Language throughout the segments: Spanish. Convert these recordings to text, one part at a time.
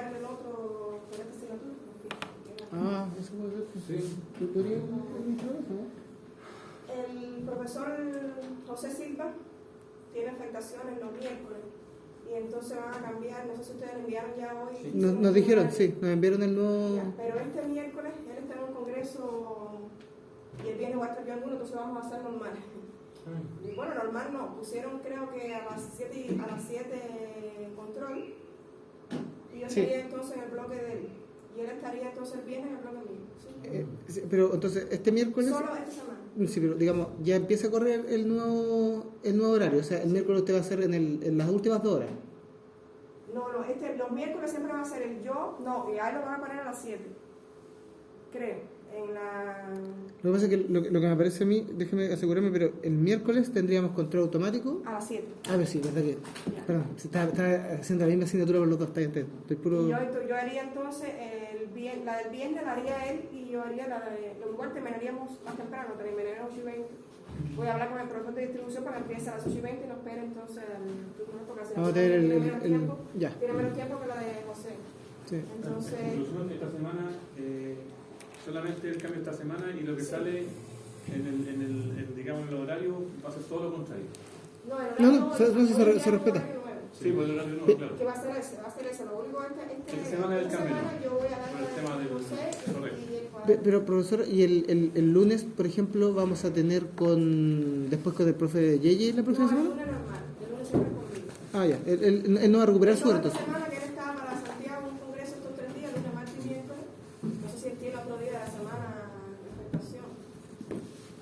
cambiar el otro con esta asignatura. Ah, eso puede ser. Sí. ¿Tú podrías administrar eso, no? El profesor José Silva tiene afectaciones los miércoles y entonces van a cambiar, no sé si ustedes lo enviaron ya hoy. Sí. Nos dijeron, sí, nos enviaron el nuevo... Ya, pero este miércoles él está en un congreso y el viernes va a estar yo alguno, entonces vamos a hacer normal. Y bueno, normal no, pusieron creo que a las 7 control y yo estaría entonces en el bloque de él y él estaría entonces el viernes en el bloque mío. ¿Sí? Sí, pero entonces, este miércoles... Solo esta semana. Sí, pero digamos, ya empieza a correr el nuevo horario, o sea, el miércoles usted va a ser en las últimas 2 horas. No, los miércoles siempre va a ser el yo, no, y ahí lo van a poner a las 7, creo. Lo que pasa es que lo que me parece a mí, déjeme asegurarme, pero el miércoles tendríamos control automático. A las 7. A ver, sí, verdad que... Ya. Perdón, está haciendo la misma asignatura por los dos, está bien, estoy puro... Y yo haría entonces, la del viernes la haría él y yo haría la de... Lo igual terminaríamos más temprano, terminaríamos 8:20. Voy a hablar con el profesor de distribución para que empiece a las 8:20 y nos espere entonces el turno, porque así Vamos a tener tiene menos tiempo. ya. Tiene menos tiempo que la de José. Sí. Entonces... Esta semana, solamente el cambio esta semana y lo que sale digamos, en el horario va a ser todo lo contrario. No, el se respeta. Sí, por el horario nuevo, claro. Que va a ser ese. Lo único Esta semana del esta cambio. semana yo voy a Por el dar tema del... José Correcto. y el Pero profesor, ¿y el lunes, por ejemplo, vamos a tener después con el profe Yeye la próxima el semana? lunes normal, el lunes siempre conmigo. Ah, ya, él no va a recuperar su hora, Esta entonces. semana que él estaba para Santiago en un congreso estos 3 días, lunes, martes y miércoles, no sé si él tiene otro día de la semana de afectación.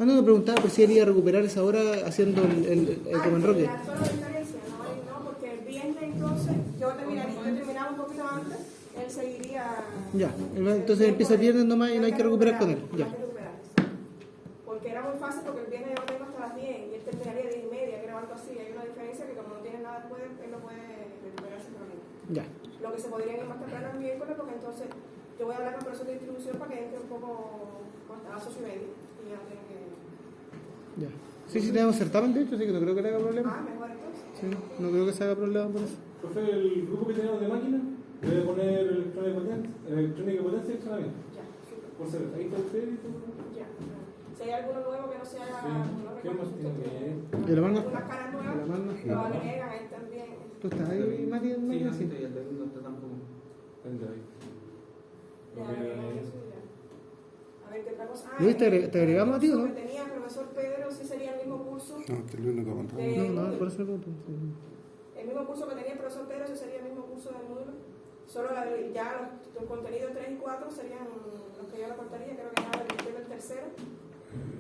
Ah, no, me preguntaba por si él iba a recuperar esa hora haciendo como en Roque. La sola diferencia, no, porque el viernes entonces yo terminaba un poquito antes, él seguiría... Ya, entonces empieza el viernes nomás y no hay que recuperar con él. Ya. Hay que recuperar, porque era muy fácil porque el viernes yo lo tengo hasta las 10 y él terminaría a 10:30, creo, algo así. Hay una diferencia que como no tiene nada después, él no puede recuperar sin problema. Ya. Lo que se podría ir más temprano el miércoles, porque entonces yo voy a hablar con el profesor de distribución para que entre un poco hasta las 8:30 y ya no tiene que... Ya. Sí, tenemos certamen, de hecho, así que no creo que le haga problema. Ah, mejor entonces. Sí, no creo que se haga problema por eso. Profe, el grupo que tenemos de máquina debe poner electrónica potencia y funcionamiento. Ya, súper. Por ser, ahí está usted y todo. Ya. Si hay alguno nuevo que no sea... No ¿Qué más tiene que...? ¿Y la mano? unas caras nuevas, La mano. lo agregan a él también. ¿Tú estás ahí, Mati? Sí, no, Sí. sí, el segundo está tampoco. Venga, ahí. Ya, agregan eso y ya. A ver qué otra cosa. Luis, ¿te agregamos a ti o no? El curso que tenía el profesor Pedro, sí sería el mismo curso. No, este es el único control. No, por eso lo pregunto. El mismo curso que tenía el profesor Pedro, ese sería el mismo curso del módulo. Solo ya los contenidos 3 y 4 serían los que yo le contaría, creo que nada del tercero.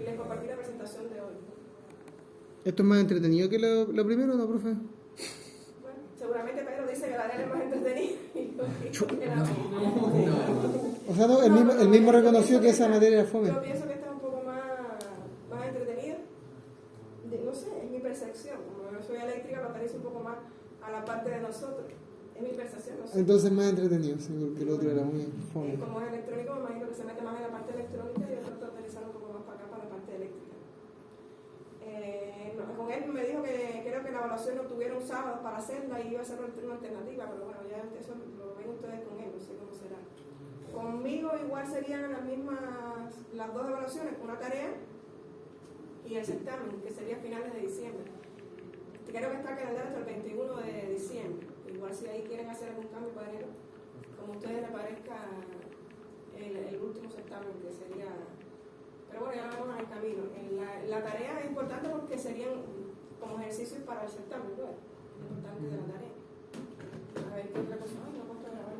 Y les compartí la presentación de hoy. ¿Esto es más entretenido que lo primero, no, profe? Bueno, seguramente Pedro dice que la de él es más entretenida. O sea, no, él mismo reconoció que esa materia era fome. Yo pienso que esta es un poco más entretenida. No sé, es mi percepción. Como yo soy eléctrica, me parece un poco más a la parte de nosotros. Es mi percepción, no sé. Entonces más entretenido, sí, porque el otro era muy fome. Como es electrónico, me imagino que se mete más en la parte electrónica y yo trato de utilizar un poco más para acá, para la parte eléctrica. Con él me dijo que creo que la evaluación no tuviera un sábado para hacerla y iba a hacer una alternativa, pero bueno, ya eso lo ven ustedes con él, no sé cómo será. Conmigo igual serían las dos evaluaciones, una tarea y el certamen, que sería a finales de diciembre. Creo que está calendario hasta el 21 de diciembre. Igual si ahí quieren hacer algún cambio para enero, como a ustedes les parezca el último certamen, que sería... Pero bueno, ya vamos en el camino. La tarea es importante porque serían como ejercicios para el certamen, ¿no? Es importante de la tarea. A ver qué otra cosa. Ay, no puedo grabar.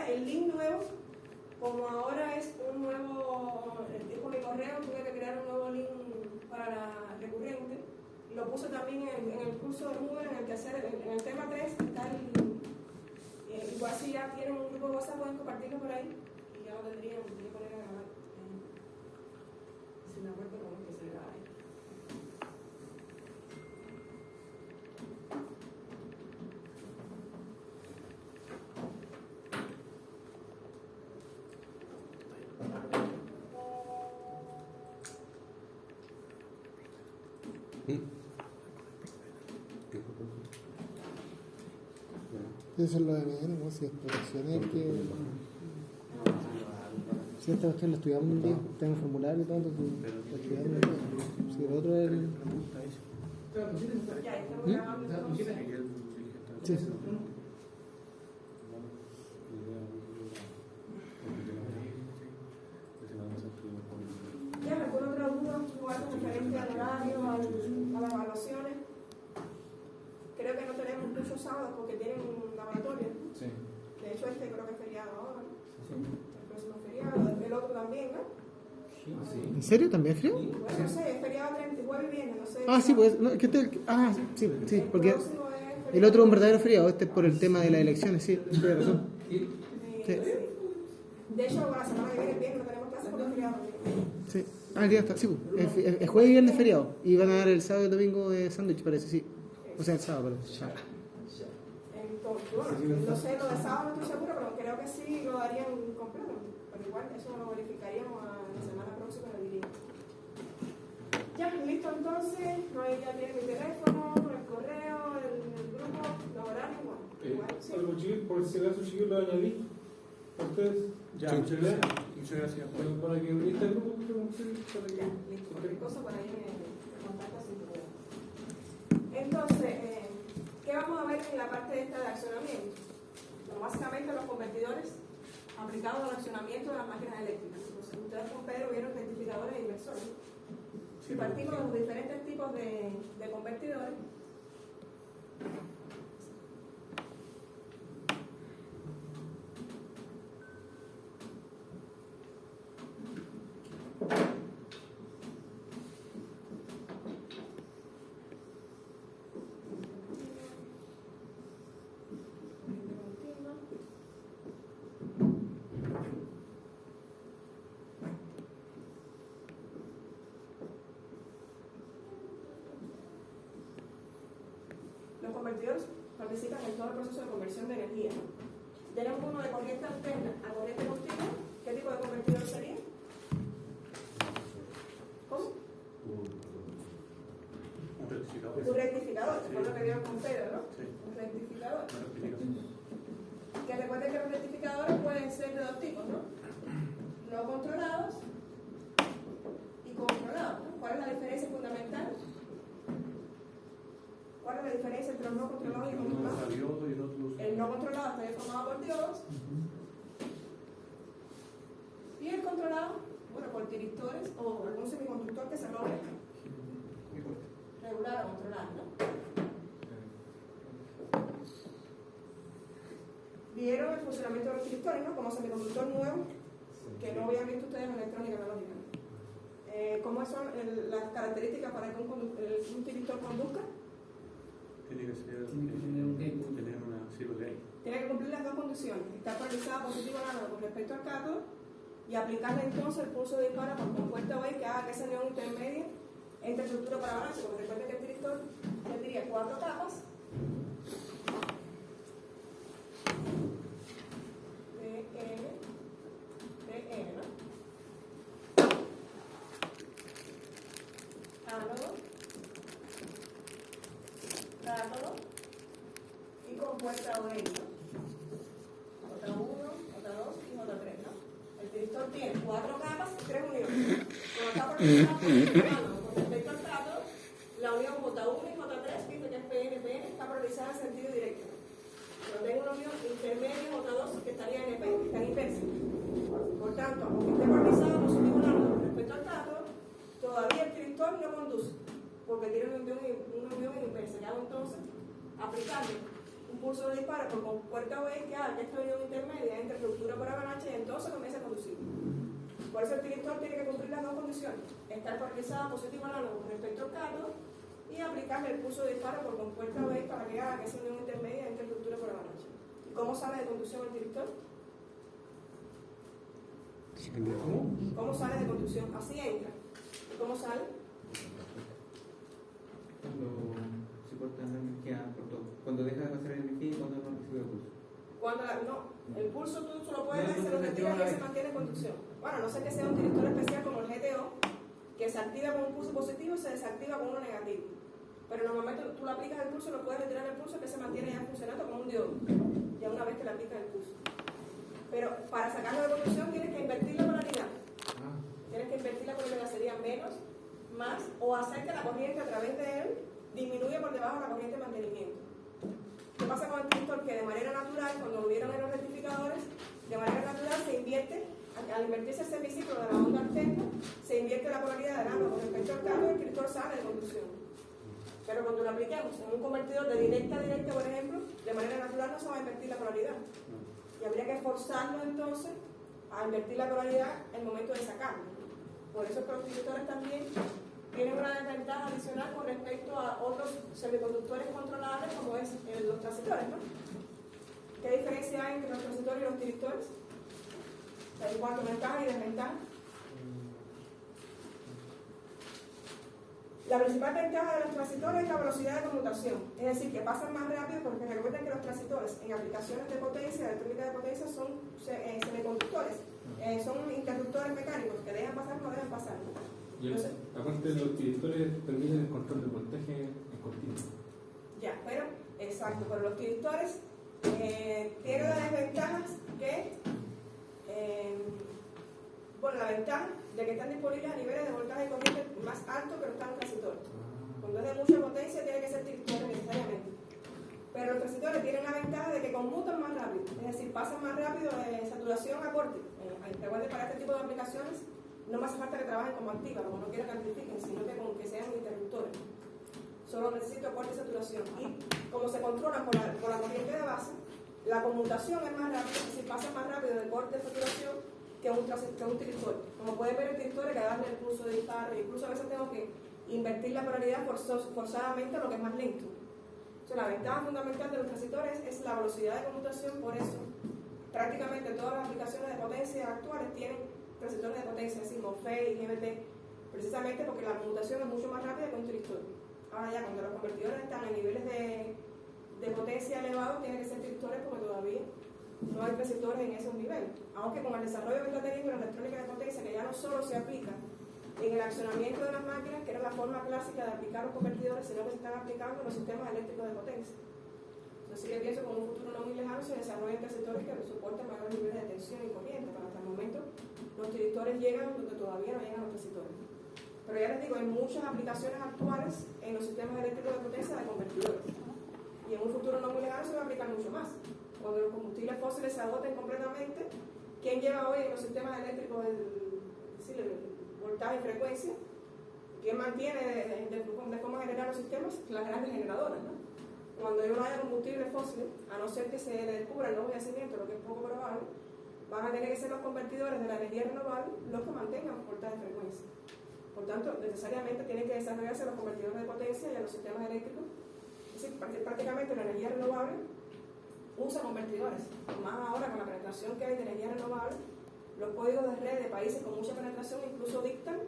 El link nuevo, como ahora es un nuevo... Con mi correo tuve que crear un nuevo link para la recurrente. Lo puse también en el curso de Moodle, en el tema 3, está igual si ya tienen un grupo de WhatsApp pueden compartirlo por ahí y ya lo tendrían que poner a grabar. Si me acuerdo cómo es que se graba ahí. ¿Qué fue? Eso es lo de menos, ¿no? Si exploraciones que... Si esta cuestión la estudiamos un día, tenemos formulario y todo, entonces la estudiamos un día. Si el otro es... Ya, estamos grabando entonces. Sí. Ya, ¿alguna otra duda igual referente al horario, a las evaluaciones? Creo que no tenemos muchos sábados porque tienen un laboratorio. Sí. De hecho, este creo que es feriado ahora, ¿no? El próximo feriado, el otro también, ¿no? ¿En serio? ¿También es frío? Bueno, no sé, es feriado 30, jueves y viernes, no sé. Ah, sí, pues, no, es que sí, porque El próximo es feriado. el otro es un verdadero feriado, este es por el tema de las elecciones, sí, tiene razón. Sí. De hecho, la semana que viene el viernes no tenemos clase porque es feriado. Sí. Ah, el día está, sí, pues, es jueves y viernes feriado, y van a dar el sábado y domingo de sándwich, parece, sí. O sea, el sábado, perdón. Entonces, bueno, no sé, lo de sábado no estoy segura, pero creo que sí lo darían completo. Pero igual, eso lo verificaríamos la semana próxima, lo diría. Ya, listo, entonces, ahí ya tiene mi teléfono, el correo, el grupo, los horarios, bueno, igual, sí. Algo chiquillo, por si acaso chiquillo lo añadí a ustedes. Ya, Sí. muchas gracias. Muchas gracias. Para que ahorita el grupo que ustedes, para que... Ya, listo, cualquier cosa por ahí me contacta sin problema. Entonces, ¿qué vamos a ver en la parte esta de accionamiento? Bueno, básicamente los convertidores aplicados al accionamiento de las máquinas eléctricas. Entonces, ustedes con Pedro vieron rectificadores e inversores. Si partimos de los diferentes tipos de convertidores, los convertidores participan en todo el proceso de conversión de energía. Tenemos uno de corriente alterna a corriente continua. ¿Qué tipo de convertidor sería? ¿Cómo? Un rectificador. Un rectificador, que fue lo que vieron con Pedro, ¿no? Sí. Un rectificador. Una rectificación. Que recuerden que los rectificadores pueden ser de dos tipos, ¿no? No controlados y controlados, ¿no? ¿Cuál es la diferencia fundamental? ¿Cuál es la diferencia entre los no controlados y Uno controlados? usa diodo y el otro usa... El no controlado está formado por diodos y el controlado, bueno, por tiristores o algún semiconductor que se logre regular o controlar, ¿no? Vieron el funcionamiento de los tiristores, ¿no? Como semiconductor nuevo, que no habían visto ustedes en electrónica analógica. ¿Cómo son las características para que un tiristor conduzca? Tiene que ser... tener un gate. Tener una... Sí, lo que hay. Tiene que cumplir las dos condiciones: estar polarizada positivo o análogo con respecto al cátodo y aplicarle entonces el pulso de disparo por compuesta OI que haga que esa unión intermedia entre estructura para balance. Porque recuerden que el tiristor tendría 4 capas. N, ¿no? Ánodo, cátodo y compuesta OI, ¿no? J1, J2 y J3, ¿no? El tiristor tiene 4 capas y 3 uniones. Como está polarizado con respecto al cátodo, la unión J1 y J3, viste que es PN, está polarizada en sentido directo. Pero tengo una unión intermedia J2 que estaría NP, que está inversa. Por tanto, aunque esté polarizado positivo con respecto al cátodo, todavía el tiristor no conduce, porque tiene una unión inversa. ¿Qué hago entonces? Aplicarle un pulso de disparo por compuerta OE que haga que esta unión intermedia entre estructura por avalancha y entonces comienza a conducir. Por eso el tiristor tiene que cumplir las dos condiciones: estar polarizado positivo análogo con respecto al cátodo y aplicarle el pulso de disparo por compuerta OE para que haga que esa unión intermedia entre estructura por avalancha. ¿Y cómo sale de conducción el tiristor? ¿Cómo sale de conducción? Así entra. ¿Y cómo sale? Cuando deja de pasar el energía y cuando no recibe el pulso. El pulso tú solo puedes ver, se lo retira y se mantiene en conducción. Bueno, no sé que sea un tiristor especial como el GTO, que se activa con un pulso positivo y se desactiva con uno negativo. Pero normalmente tú le aplicas el pulso, no puedes retirar el pulso, que se mantiene ya funcionando como un diodo, ya una vez que le aplicas el pulso. Pero para sacarlo de conducción tienes que invertir la polaridad. Tienes que invertir la polaridad, sería menos, más, o hacer que la corriente a través de él disminuya por debajo de la corriente de mantenimiento. ¿Qué pasa con el tractor? Que de manera natural, cuando lo vieron en los rectificadores, de manera natural se invierte, al invertirse el semiciclo de la onda alterna, se invierte la polaridad del ambos con respecto al cambio y el tractor sale de conducción. Pero cuando lo apliquemos en un convertidor de directa a directa, por ejemplo, de manera natural no se va a invertir la polaridad. Y habría que forzarlo entonces a invertir la polaridad en el momento de sacarlo. Por eso que los tractores también tienen una desventaja adicional con respecto a otros semiconductores controlables como es los transistores, ¿no? ¿Qué diferencia hay entre los transistores y los tractores? En cuanto a ventaja y desventaja. La principal ventaja de los transistores es la velocidad de conmutación, es decir, que pasan más rápido porque recuerden que los transistores en aplicaciones de potencia, electrónica de potencia, son semiconductores, son interruptores mecánicos que dejan pasar o no dejan pasar. Y aparte los directores permiten el control de voltaje en continuo. Ya, pero, exacto, pero los directores tienen las desventajas que, bueno, la ventaja de que están disponibles a niveles de voltaje y corriente más altos que los están los transistores. Cuando es de mucha potencia tiene que ser directores necesariamente. Pero los transistores tienen la ventaja de que conmutan más rápido, es decir, pasan más rápido de saturación a corte. Recuerden, para este tipo de aplicaciones no me hace falta que trabajen como activa, como no quiero que amplifiquen, sino que, que sean interruptores. Solo necesito corte y saturación. Y como se controlan por la corriente de base, la conmutación es más rápida, es decir, pasa más rápido del corte de saturación que un tractor. Como pueden ver, el tractor hay que darle el pulso de disparo, incluso a veces tengo que invertir la polaridad forzadamente a lo que es más lento. Entonces, la ventaja fundamental de los transistores es la velocidad de conmutación, por eso prácticamente todas las aplicaciones de potencia actuales tienen transistores de potencia, es decir, MOSFET y GBT, precisamente porque la conmutación es mucho más rápida que un tractor. Ahora ya, cuando los convertidores están en niveles de potencia elevados, tienen que ser tractores porque todavía no hay transistores en esos niveles. Aunque con el desarrollo del mecanismo y la electrónica de potencia, que ya no solo se aplica en el accionamiento de las máquinas, que era la forma clásica de aplicar los convertidores, sino que se están aplicando en los sistemas eléctricos de potencia. Entonces, sí que pienso que en un futuro no muy lejano se desarrollen transistores que soporten mayores niveles de tensión y corriente, pero hasta el momento los transistores llegan donde todavía no llegan los transistores. Pero ya les digo, hay muchas aplicaciones actuales en los sistemas eléctricos de potencia de convertidores. Y en un futuro no muy lejano se va a aplicar mucho más. Cuando los combustibles fósiles se agoten completamente, ¿quién lleva hoy en los sistemas eléctricos el voltaje y frecuencia? ¿Quién mantiene de forma general los sistemas? Las grandes generadoras, ¿no? Cuando no haya combustibles fósiles, a no ser que se descubra el nuevo yacimiento, lo que es poco probable, van a tener que ser los convertidores de la energía renovable los que mantengan voltaje y frecuencia. Por tanto, necesariamente tienen que desarrollarse los convertidores de potencia y los sistemas eléctricos. Es decir, prácticamente la energía renovable usa convertidores. Más ahora con la penetración que hay de energía renovable, los códigos de red de países con mucha penetración incluso dictan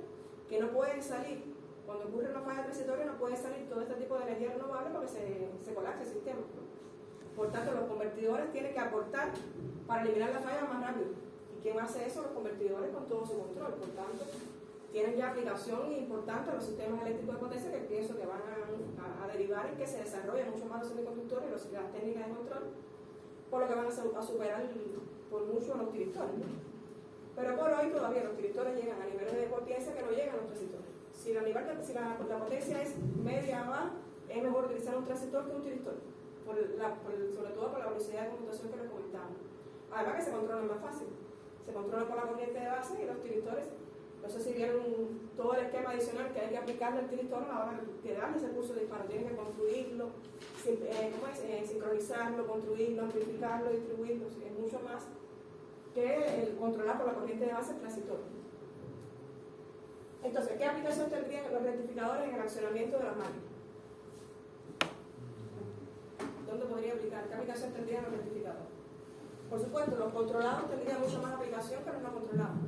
que no pueden salir, cuando ocurre una falla transitoria, no puede salir todo este tipo de energía renovable porque se colapsa el sistema. Por tanto, los convertidores tienen que aportar para eliminar la falla más rápido. ¿Y quién hace eso? Los convertidores con todo su control. Por tanto, tienen ya aplicación importante a los sistemas eléctricos de potencia que pienso que van a derivar en que se desarrollen mucho más los semiconductores y las técnicas de control, por lo que van a superar por mucho a los tractores, ¿no? Pero por hoy todavía los tractores llegan a niveles de potencia que no llegan a los transistores. Si la potencia es media o baja, es mejor utilizar un transistor que un tractor, sobre todo por la velocidad de conmutación que les comentaba. Además que se controla más fácil, se controla por la corriente de base y los tractores. No sé si vieron todo el esquema adicional que hay que aplicarle al tractor a la hora de darle ese curso de disparo. Tienen que construirlo, sincronizarlo, construirlo, amplificarlo, distribuirlo. Es mucho más que el controlar por la corriente de base el transistor. Entonces, ¿qué aplicación tendrían los rectificadores en el accionamiento de las máquinas? ¿Dónde podría aplicar? ¿Qué aplicación tendrían los rectificadores? Por supuesto, los controlados tendrían mucha más aplicación que los no controlados.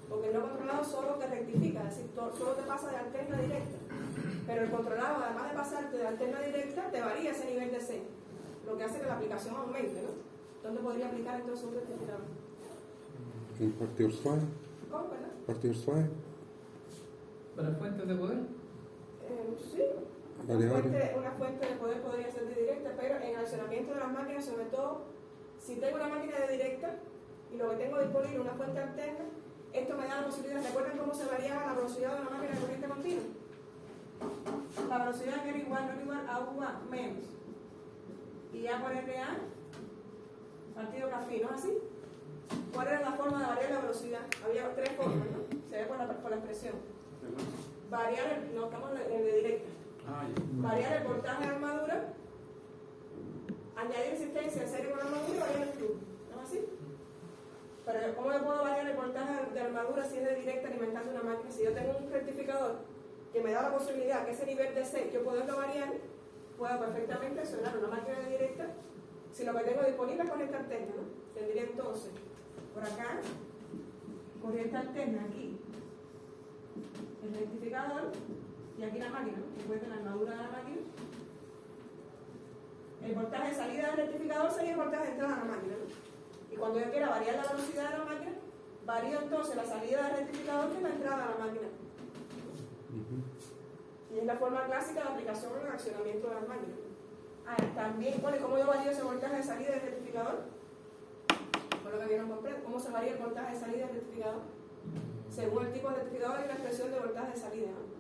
Porque el no controlado solo te rectifica, es decir, solo te pasa de alterna directa. Pero el controlado, además de pasarte de alterna directa, te varía ese nivel de C, lo que hace que la aplicación aumente, ¿no? ¿Dónde podría aplicar entonces un rectificador? En partidos suaves. ¿Cómo, verdad? Partidos suaves. ¿Para fuentes de poder? Sí, Variable. Una fuente de poder podría ser de directa, pero en el accionamiento de las máquinas, sobre todo, si tengo una máquina de directa y lo que tengo disponible una fuente alterna, esto me da la posibilidad. ¿Recuerdan cómo se variaba la velocidad de una máquina de corriente continua? La velocidad que era igual, no era igual a UA menos. Y A por RA, partido por phi, ¿no es así? ¿Cuál era la forma de variar la velocidad? Había tres formas, ¿no? Se ve por la expresión. Variar, no estamos en de directa. Variar el voltaje de armadura, añadir resistencia en serie con armadura y variar el flujo. ¿No es así? Pero ¿cómo yo puedo variar el voltaje de armadura si es de directa alimentando una máquina? Si yo tengo un rectificador que me da la posibilidad que ese nivel de C yo poderlo variar, puedo perfectamente accionar una máquina de directa si lo que tengo disponible es corriente alterna, ¿no? Tendría entonces por acá corriente alterna aquí el rectificador y aquí la máquina, ¿no? Después de la armadura de la máquina. El voltaje de salida del rectificador sería el voltaje de entrada de la máquina, ¿no? Y cuando yo quiera variar la velocidad de la máquina, varío entonces la salida del rectificador que la entrada de la máquina. Y es la forma clásica de aplicación en el accionamiento de las máquinas. También, bueno, ¿y cómo yo varío ese voltaje de salida del rectificador? Por lo que vieron completo, ¿cómo se varía el voltaje de salida del rectificador? Según el tipo de rectificador y la expresión de voltaje de salida, ¿no?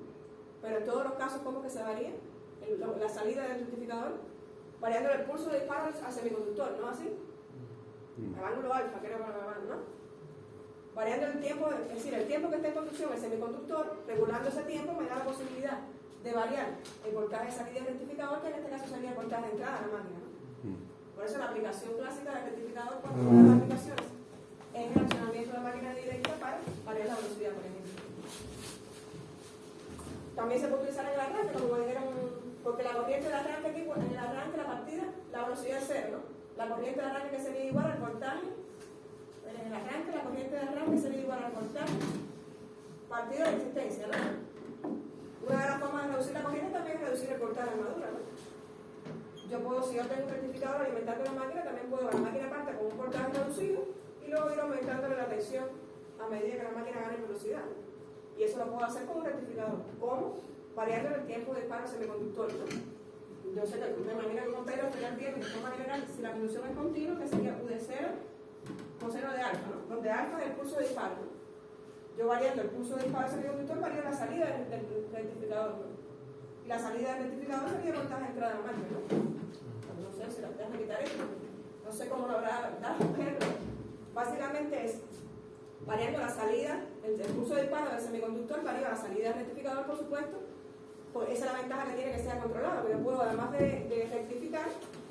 Pero en todos los casos, ¿cómo que se varía? La salida del rectificador, variando el pulso de disparo al semiconductor, ¿no? Así. El ángulo alfa, que era para la ¿no? Variando el tiempo, es decir, el tiempo que está en conducción el semiconductor, regulando ese tiempo me da la posibilidad de variar el voltaje de salida del rectificador, que en este caso sería el voltaje de entrada a la máquina, ¿no? Por eso la aplicación clásica del rectificador, cuando una de las aplicaciones es el accionamiento de la máquina directa para variar la velocidad, por ejemplo. También se puede utilizar en el arranque, como dijeron, porque la corriente de arranque aquí, en el arranque, la partida, la velocidad es cero, ¿no? La corriente de arranque que sería igual al voltaje, en el arranque, la corriente de arranque sería igual al voltaje, partido de resistencia, ¿no? Una de las formas de reducir la corriente también es reducir el voltaje de armadura, ¿no? Yo puedo, si yo tengo un rectificador alimentando la máquina, también puedo, la máquina parte con un voltaje reducido y luego ir aumentándole la tensión a medida que la máquina gane velocidad, ¿no? Y eso lo puedo hacer con un rectificador. ¿Cómo? Variando el tiempo de disparo semiconductor, ¿no? Yo sé que me imagino que un completo sería bien, de forma general, si la conducción es continua, que sería U de 0 coseno de alfa, ¿no? Donde alfa es el pulso de disparo, ¿no? Yo variando el pulso de disparo semiconductor varío la salida del rectificador, ¿no? Y la salida del rectificador sería el voltaje de entrada de la máquina, ¿no? No sé si la dejan quitar esto, no sé cómo lo habrá dado, pero básicamente es variando la salida, el pulso de disparo del semiconductor varía la salida del rectificador, por supuesto. Pues esa es la ventaja que tiene que sea controlado, porque yo puedo, además de rectificar,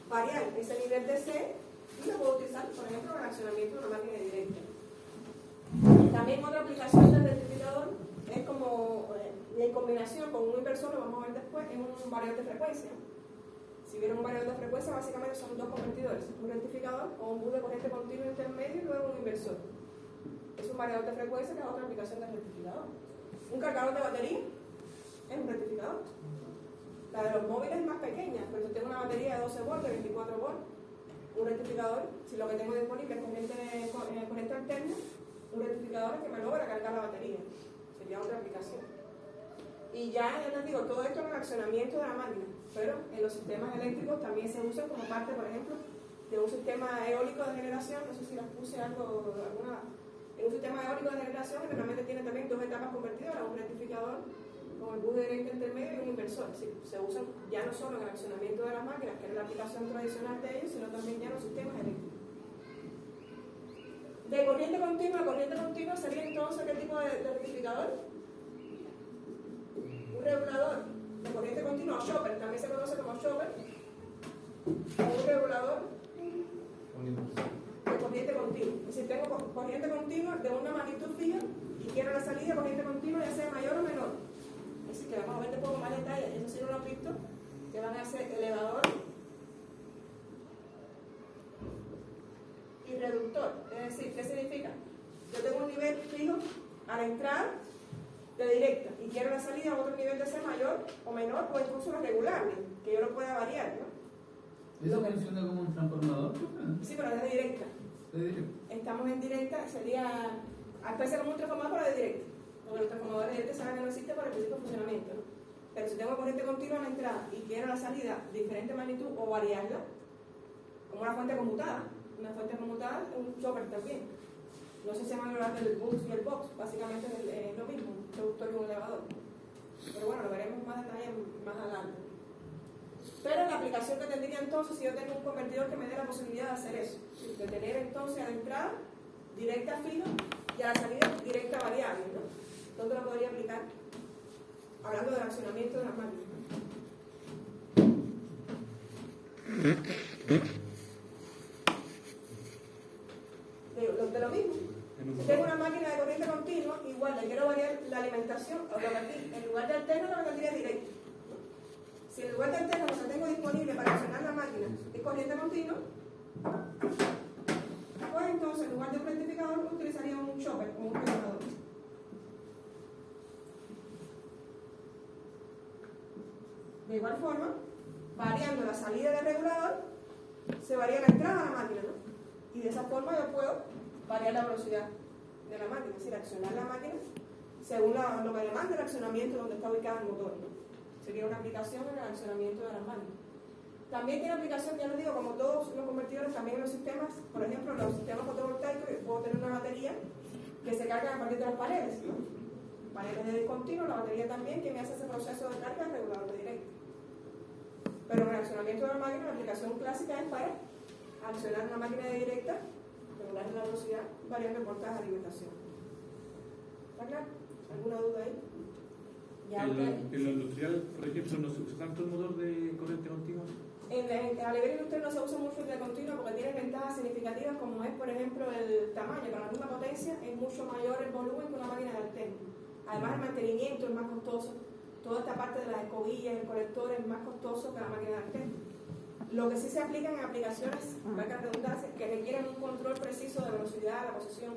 variar ese nivel de C y lo puedo utilizar, por ejemplo, en el accionamiento de una máquina directa. También otra aplicación del rectificador es como, en combinación con un inversor, lo vamos a ver después, es un variador de frecuencia. Si vieron un variador de frecuencia, básicamente son dos convertidores, un rectificador o un bus de corriente continua intermedio y luego un inversor. Es un variador de frecuencia que es otra aplicación del rectificador. Un cargador de batería es un rectificador. La de los móviles es más pequeña, pero si tengo una batería de 12 volts, de 24 volts, un rectificador, si lo que tengo disponible es corriente alterna, un rectificador es que me logra cargar la batería. Sería otra aplicación. Y ya les digo, todo esto en el accionamiento de la máquina, pero en los sistemas eléctricos también se usa como parte, por ejemplo, de un sistema eólico de generación. No sé si les puse algo, en un sistema eólico de generación que realmente tiene también dos etapas convertidoras, un rectificador con el bus de directa intermedio y un inversor. Sí, se usan ya no solo en el accionamiento de las máquinas, que es la aplicación tradicional de ellos, sino también ya en los sistemas eléctricos. De corriente continua sería entonces ¿qué tipo de rectificador? Un regulador de corriente continua, o chopper, también se conoce como chopper, o un regulador de corriente continua. Es decir, tengo corriente continua de una magnitud fija y quiero la salida de corriente continua ya sea mayor o menor. Es decir, que vamos a ver un poco más detalle, eso sí no lo he visto, que van a ser elevador y reductor. Es decir, ¿qué significa? Yo tengo un nivel fijo a la entrada de directa y quiero la salida a otro nivel de C mayor o menor o incluso regulable, que yo lo pueda variar, ¿no? ¿Eso funciona como un transformador? Sí, pero es de directa. ¿De directo? Estamos en directa, sería a especie como un transformador, pero de directa. Porque los transformadores de directa saben que no existe por el principio de funcionamiento, ¿no? Pero si tengo corriente continua en la entrada y quiero la salida de diferente magnitud o variarla, como una fuente conmutada es un chopper también. No sé si se llama hablar del bus y el box, básicamente es lo mismo, un reductor y un elevador. Pero bueno, lo veremos más detalle más adelante. Pero la aplicación que tendría entonces si yo tengo un convertidor que me dé la posibilidad de hacer eso, de tener entonces a la entrada directa fija y a la salida directa variable, ¿no? ¿Dónde lo podría aplicar? Hablando del accionamiento de las máquinas. De lo mismo. Si tengo una máquina de corriente continua, igual le quiero variar la alimentación, o lo que aquí, en lugar de alterno, lo tendría directo. Si en lugar de alterno lo que tengo disponible para accionar la máquina es corriente continua, pues entonces en lugar de un rectificador utilizaría un chopper o un regulador. De igual forma, variando la salida del regulador, se varía la entrada a la máquina, ¿no? Y de esa forma yo puedo variar la velocidad de la máquina, es decir, accionar la máquina según lo que demanda el accionamiento donde está ubicado el motor, ¿no? Sería una aplicación en el accionamiento de las máquinas. También tiene aplicación, ya les digo, como todos los convertidores, también en los sistemas, por ejemplo, en los sistemas fotovoltaicos, yo puedo tener una batería que se carga a partir de las paredes, ¿no? Paneles de discontinuo, la batería también, que me hace ese proceso de carga el regulador de directo. Pero en el accionamiento de la máquina, la aplicación clásica es para accionar una máquina de directa, regular la velocidad, variando el voltaje de alimentación. ¿Está claro? ¿Alguna duda ahí? Ya, En lo industrial, por ejemplo, no se usa tanto el motor de corriente continua. A nivel industrial no se usa mucho el de continuo porque tiene ventajas significativas como es, por ejemplo, el tamaño. Con la misma potencia es mucho mayor el volumen que una máquina de alterno. Además, el mantenimiento es más costoso. Toda esta parte de las escobillas, el colector es más costoso que la máquina de alterno. Lo que sí se aplica en aplicaciones, valga la redundancia, que requieren un control preciso de velocidad, la posición,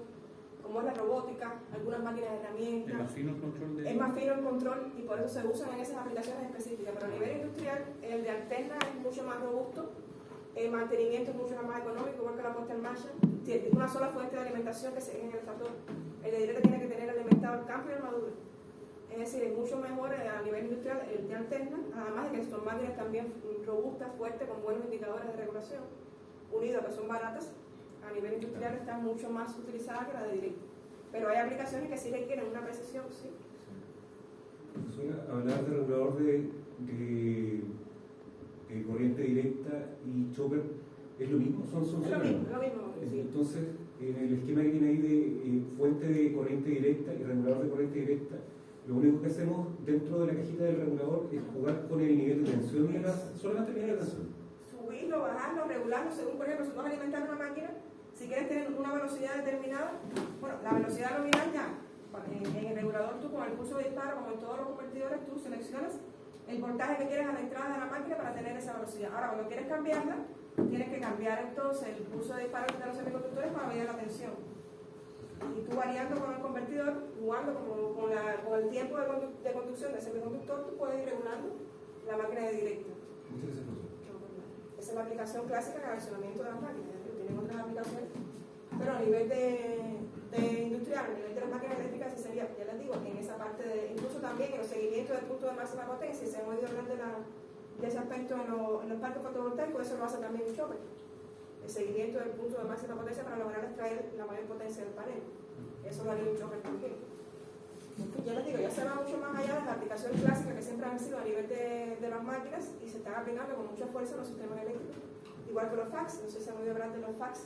como es la robótica, algunas máquinas de herramientas. ¿Es más fino el control de...? Es más fino el control y por eso se usan en esas aplicaciones específicas. Pero a nivel industrial, el de alterna es mucho más robusto, el mantenimiento es mucho más económico, igual que la puesta en marcha. Tiene una sola fuente de alimentación que se en el estator. El de directa tiene que tener alimentado el campo y el maduro. Es decir, es mucho mejor a nivel industrial el de alterna, además de que son máquinas también robustas, fuertes, con buenos indicadores de regulación, unidos a que son baratas, a nivel industrial están mucho más utilizadas que la de directo. Pero hay aplicaciones que sí requieren una precisión, sí. Hablar de regulador de corriente directa y chopper es lo mismo, son Es lo mismo, sí. Entonces, en el esquema que tiene ahí de fuente de corriente directa y regulador de corriente directa, lo único que hacemos dentro de la cajita del regulador es jugar con el nivel de tensión de solamente el nivel de tensión. Subirlo, bajarlo, regularlo, según, por ejemplo, si tú vas a alimentar una máquina, si quieres tener una velocidad determinada, bueno, la velocidad nominal ya, en el regulador tú con el pulso de disparo, como en todos los convertidores, tú seleccionas el voltaje que quieres a la entrada de la máquina para tener esa velocidad. Ahora, cuando quieres cambiarla, tienes que cambiar entonces el pulso de disparo de los semiconductores para medir la tensión. Y tú variando con el convertidor, jugando con el tiempo de conducción del semiconductor, tú puedes ir regulando la máquina de directo. Muchas gracias, profesor. Esa es la aplicación clásica en el accionamiento de las máquinas. Tienen otras aplicaciones, pero a nivel de industrial, a nivel de las máquinas eléctricas, sí sería, ya les digo, en esa parte de, incluso también en los seguimientos del punto de máxima potencia, se hemos ido hablando de ese aspecto en los parques fotovoltaicos, eso lo hace también un chopper. El seguimiento del punto de máxima potencia para lograr extraer la mayor potencia del panel. Eso lo haría un chopper también. Ya les digo, ya se va mucho más allá de la aplicación clásica que siempre han sido a nivel de las máquinas y se están aplicando con mucha fuerza en los sistemas eléctricos. Igual que los fax, no sé si han oído hablar de los fax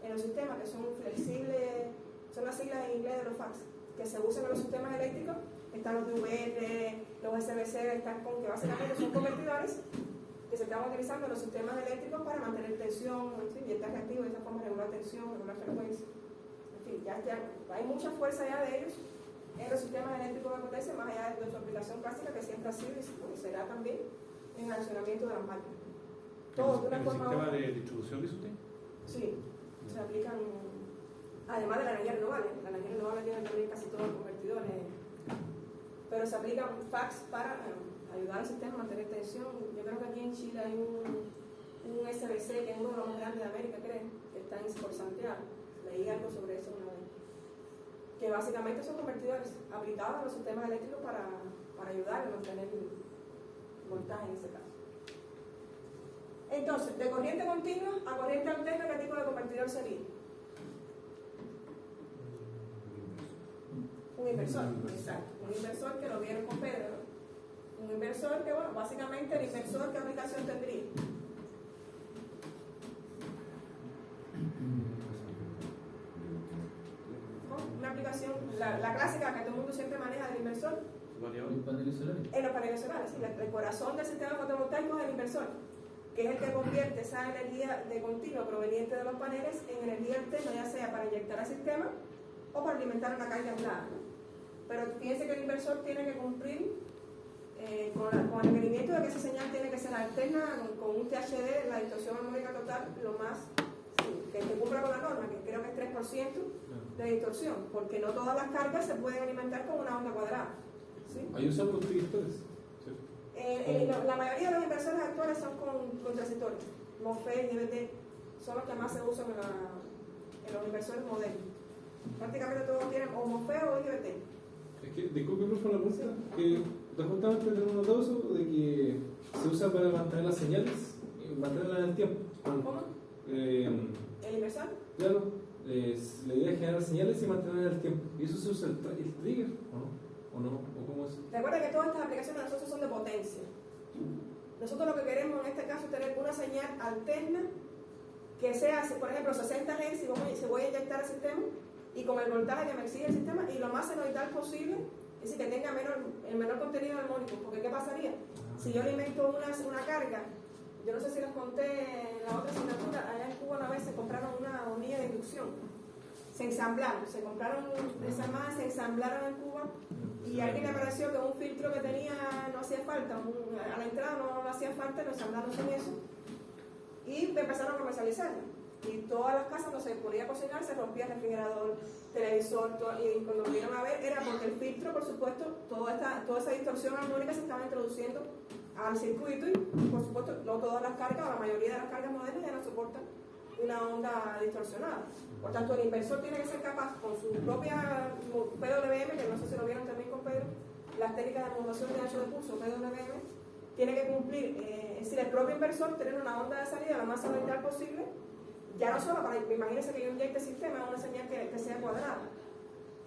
en los sistemas que son flexibles, son las siglas en inglés de los fax, que se usan en los sistemas eléctricos. Están los DVR, los SBC, están que básicamente son convertidores que se están utilizando en los sistemas eléctricos para mantener tensión, y estar reactivo de esa forma, regular tensión, regular frecuencia. En fin, ya hay mucha fuerza ya de ellos en los sistemas eléctricos de potencia, más allá de su aplicación clásica que siempre ha sido y será también en el accionamiento de las máquinas. Todo de una forma. ¿El sistema de distribución dice usted? Sí, se aplican, además de la energía renovable. La energía renovable tiene también casi todos los convertidores, pero se aplican fax para ayudar al sistema a mantener tensión. Yo creo que aquí en Chile hay un SBC que es uno de los más grandes de América, creo, que está por Santiago. Leí algo sobre eso una vez. Que básicamente son convertidores aplicados a los sistemas eléctricos para ayudar a mantener voltaje en ese caso. Entonces, de corriente continua a corriente alterna, ¿qué tipo de convertidor sería? Un inversor, exacto. Un inversor que lo vieron con Pedro, ¿no? Un inversor que, bueno, básicamente el inversor, ¿qué aplicación tendría? ¿No? Una aplicación, la clásica que todo el mundo siempre maneja del inversor. Los paneles solares. En los paneles solares, sí, el corazón del sistema fotovoltaico es el inversor, que es el que convierte esa energía de continuo proveniente de los paneles en energía alterna, ya sea para inyectar al sistema o para alimentar una carga aislada, ¿no? Pero fíjense que el inversor tiene que cumplir con el requerimiento de que esa señal tiene que ser alterna con un THD, la distorsión armónica total, lo más, sí, que cumpla con la norma, que creo que es 3% de distorsión, porque no todas las cargas se pueden alimentar con una onda cuadrada. ¿Sí? Ahí usamos los transistores, ¿cierto? La mayoría de los inversores actuales son con transistores. MOSFET y IBT son los que más se usan en los inversores modernos. Prácticamente todos tienen o MOSFET o IBT. Es que, disculpe por favor la pregunta, que justamente tenemos notado eso de que se usa para mantener las señales y mantenerlas en el tiempo. ¿Cómo? ¿El inversor? Claro, la idea es generar señales y mantener el tiempo. Y eso se usa el trigger, ¿o no? ¿O no? ¿O cómo es? Recuerda que todas estas aplicaciones de nosotros son de potencia. Nosotros lo que queremos en este caso es tener una señal alterna que sea, por ejemplo, 60 Hz si voy a inyectar el sistema y con el voltaje que me exige el sistema y lo más senoidal posible, es decir, que tenga el menor contenido armónico. Porque ¿qué pasaría? Si yo alimento una carga, yo no sé si les conté en la otra asignatura, allá en Cuba una vez se compraron una hornilla de inducción. Se ensamblaron, se compraron desarmadas, se ensamblaron en Cuba y a alguien le pareció que un filtro que tenía no hacía falta, a la entrada no hacía falta, lo ensamblaron sin eso y empezaron a comercializarlo. Y todas las casas no se podía cocinar, se rompía el refrigerador, televisor, y cuando lo vieron a ver era porque el filtro, por supuesto, toda esa distorsión armónica se estaba introduciendo al circuito y por supuesto no todas las cargas, o la mayoría de las cargas modernas ya no soportan una onda distorsionada. Por tanto, el inversor tiene que ser capaz con su propia PWM, que no sé si lo vieron también con Pedro, las técnicas de modulación de ancho de pulso, PWM, tiene que cumplir, es decir, el propio inversor tener una onda de salida lo más senoidal posible, ya no solo para, imagínense que yo inyecte el sistema una señal que sea cuadrada,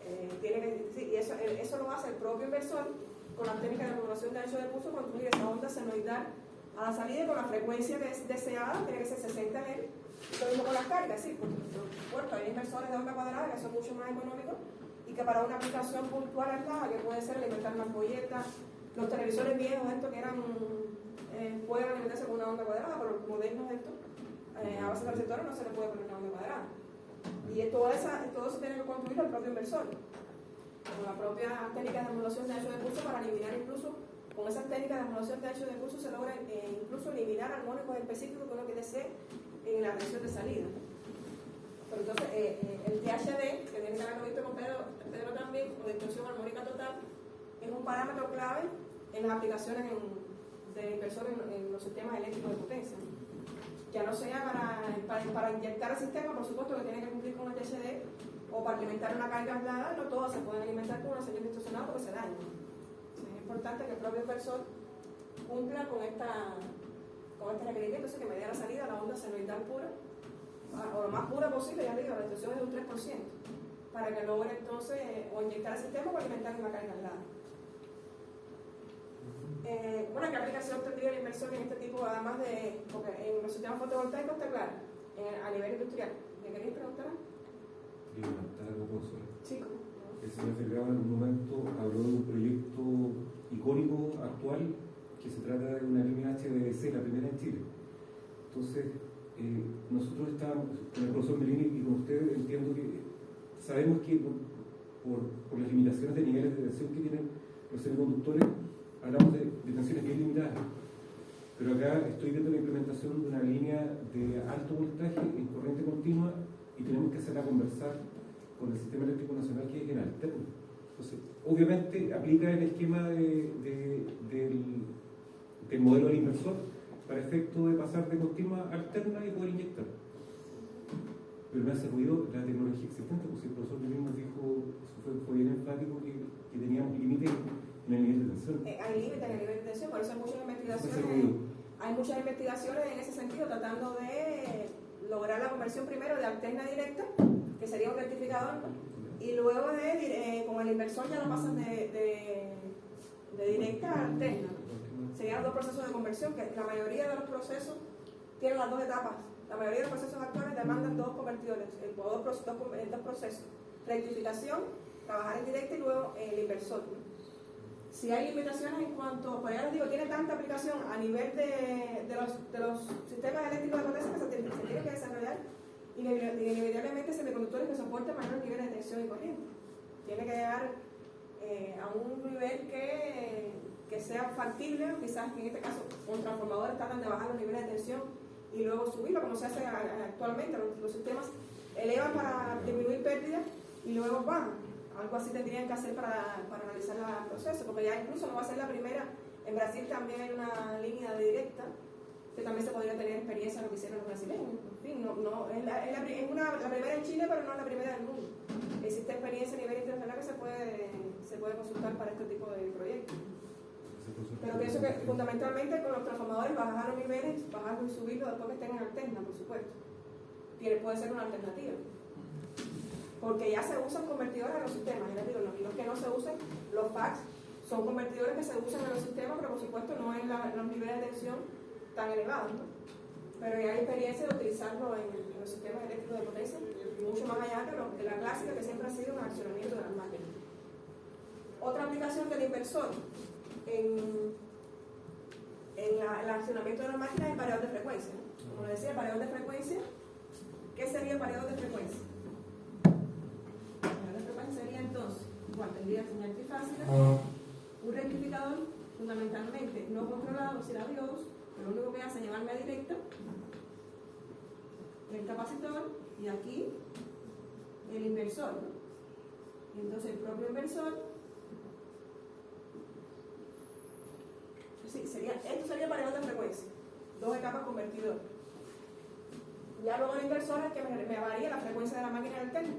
y eso lo hace el propio inversor con las técnicas de modulación de ancho de pulso, construir esa onda senoidal a la salida con la frecuencia deseada, tiene que ser 60 Hz. Lo mismo con las cargas, sí, porque por supuesto hay inversores de onda cuadrada que son mucho más económicos y que para una aplicación puntual aislada, que puede ser alimentar una ampolleta, los televisores viejos estos que eran pueden alimentarse con una onda cuadrada, pero los modernos estos a base de transistores no se le puede poner una onda cuadrada. Y todo eso tiene que construir el propio inversor, con la propia técnica de modulación de ancho de pulso para eliminar incluso, con esas técnicas de modulación de ancho de pulso se logra incluso eliminar armónicos específicos que uno quiere ser en la presión de salida. Pero entonces, el THD, que viene que haberlo visto con Pedro también, o distorsión armónica total, es un parámetro clave en las aplicaciones de inversores en los sistemas eléctricos de potencia. Ya no sea para inyectar el sistema, por supuesto que tiene que cumplir con el THD, o para alimentar una carga aislada, no todas se pueden alimentar con una señal distorsionada porque se dañan. Es importante que el propio inversor cumpla con este requerimiento, que me dé la salida a la onda senoidal pura, o lo más pura posible, ya digo, la distorsión es de un 3%, para que logre entonces o inyectar el sistema o alimentar una carga aislada. Bueno, ¿qué aplicación tendría el inversor en este tipo, además de, porque en los sistemas fotovoltaicos está claro, a nivel industrial? ¿Me queréis preguntar? Quería levantar algo, profesora. Chico. El señor Delgado en un momento habló de un proyecto icónico actual que se trata de una línea HVDC, la primera en Chile. Entonces, nosotros estábamos, con el profesor Melini y con usted, entiendo que sabemos que por las limitaciones de niveles de tensión que tienen los semiconductores, hablamos de tensiones bien limitadas. Pero acá estoy viendo la implementación de una línea de alto voltaje en corriente continua y tenemos que hacerla conversar con el sistema eléctrico nacional, que es en alterno. Entonces, obviamente aplica el esquema del modelo del inversor para efecto de pasar de continua a alterna y poder inyectar. Pero me ha servido la tecnología existente, porque el profesor mismo dijo, fue bien enfático, que teníamos límites en En el nivel de tensión. Hay límites en el nivel de tensión, por eso hay muchas Ese investigaciones. ruido. Hay muchas investigaciones en ese sentido, tratando de lograr la conversión primero de alterna directa, que sería un rectificador, ¿no? Y luego con el inversor ya lo pasan de directa a alterna, ¿no? Serían dos procesos de conversión, que la mayoría de los procesos tienen las dos etapas. La mayoría de los procesos actuales demandan dos convertidores, dos procesos: rectificación, trabajar en directa y luego el inversor, ¿no? Si hay limitaciones en cuanto, por ahí les digo, tiene tanta aplicación a nivel de los sistemas eléctricos de potencia que se tiene que desarrollar inevitablemente semiconductores que soporten mayores niveles de tensión y corriente. Tiene que llegar a un nivel que sea factible, quizás en este caso con transformadores tratan de bajar los niveles de tensión y luego subirlo, como se hace actualmente. Los sistemas elevan para disminuir pérdidas y luego bajan. Algo así tendrían que hacer para analizar el proceso, porque ya incluso no va a ser la primera. En Brasil también hay una línea de directa que también se podría tener experiencia en lo que hicieron los brasileños. En fin, es la primera en Chile, pero no es la primera del mundo. Existe experiencia a nivel internacional que se puede consultar para este tipo de proyectos. Pero pienso que fundamentalmente con los transformadores bajar los niveles, bajarlos y subirlos después que estén en alterna, por supuesto. Puede ser una alternativa. Porque ya se usan convertidores en los sistemas. Ya les digo, los que no se usan, los FACS, son convertidores que se usan en los sistemas, pero por supuesto no en los niveles de tensión tan elevados, ¿no? Pero ya hay experiencia de utilizarlo en los sistemas eléctricos de potencia, mucho más allá de la clásica que siempre ha sido un accionamiento de las máquinas. Otra aplicación del inversor en el accionamiento de las máquinas es el pareador de frecuencia, ¿no? Como les decía, el pareador de frecuencia, ¿qué sería el pareador de frecuencia? Sería entonces, igual tendría señal trifásica, un rectificador fundamentalmente no controlado, sin diodos, que lo único que hace es llevarme a directa, el capacitor y aquí el inversor, ¿no? Y entonces el propio inversor, sí, esto sería el pareador de frecuencia, dos etapas convertidor. Ya luego el inversor es que me varía la frecuencia de la máquina alterna.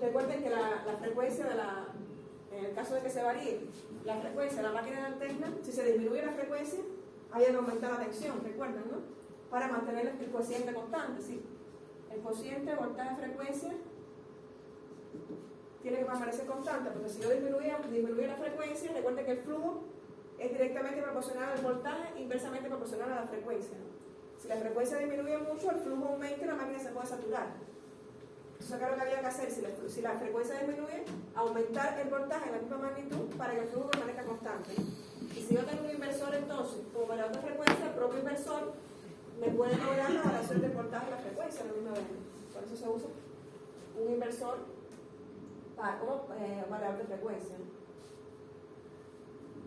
Recuerden que la frecuencia en el caso de que se varíe la frecuencia de la máquina alterna, si se disminuye la frecuencia, hay que aumentar la tensión, recuerden, ¿no? Para mantener el cociente constante, ¿sí? El cociente voltaje-frecuencia tiene que permanecer constante, porque si yo disminuye la frecuencia, recuerden que el flujo es directamente proporcional al voltaje, inversamente proporcional a la frecuencia, ¿no? Si la frecuencia disminuye mucho, el flujo aumenta y la máquina se puede saturar. Eso es lo que había que hacer, si la frecuencia disminuye, aumentar el voltaje en la misma magnitud para que el flujo permanezca constante. Y si yo tengo un inversor entonces, como variador de frecuencia, el propio inversor me puede lograr la variación del voltaje y la frecuencia a la misma vez. Por eso se usa un inversor como variador de frecuencia.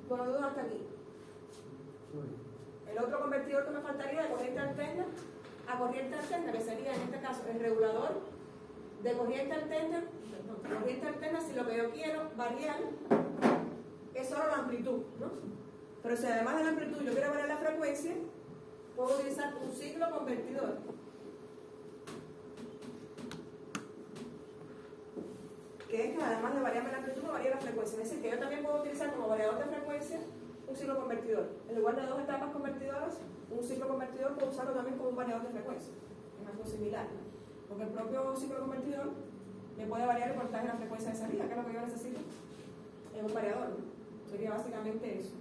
Bueno, dudas hasta aquí. El otro convertidor que me faltaría de corriente alterna a corriente alterna, que sería en este caso el regulador de corriente alterna, si lo que yo quiero variar es solo la amplitud, ¿no? Pero si además de la amplitud yo quiero variar la frecuencia, puedo utilizar un ciclo convertidor. Que es que además de variarme la amplitud, me varía la frecuencia. Es decir, que yo también puedo utilizar como variador de frecuencia un ciclo convertidor. En lugar de dos etapas convertidoras, un ciclo convertidor puedo usarlo también como un variador de frecuencia. Es algo similar, ¿no? Porque el propio ciclo convertidor me puede variar el voltaje de la frecuencia de salida, que es lo que yo necesito en un variador, ¿no? Sería básicamente eso.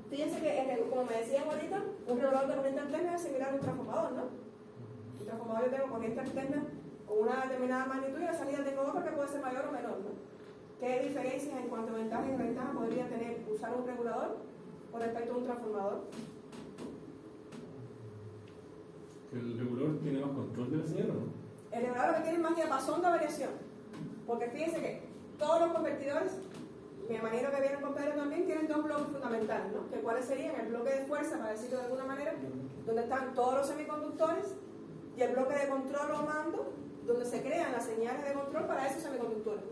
Fíjense que, como me decían ahorita, un regulador de corriente alterna es similar a un transformador, ¿no? Un transformador yo tengo corriente alterna con una determinada magnitud y la salida tengo otra que puede ser mayor o menor, ¿no? ¿Qué diferencias en cuanto a ventajas y desventajas podría tener usar un regulador con respecto a un transformador? El regulador tiene más control de la señal, ¿o no? El regulador lo que tiene es más diapasón de variación, porque fíjense que todos los convertidores, me imagino que vienen con Pedro también, tienen dos bloques fundamentales, ¿no? Que cuáles serían el bloque de fuerza, para decirlo de alguna manera, donde están todos los semiconductores, y el bloque de control o mando, donde se crean las señales de control para esos semiconductores, ¿no?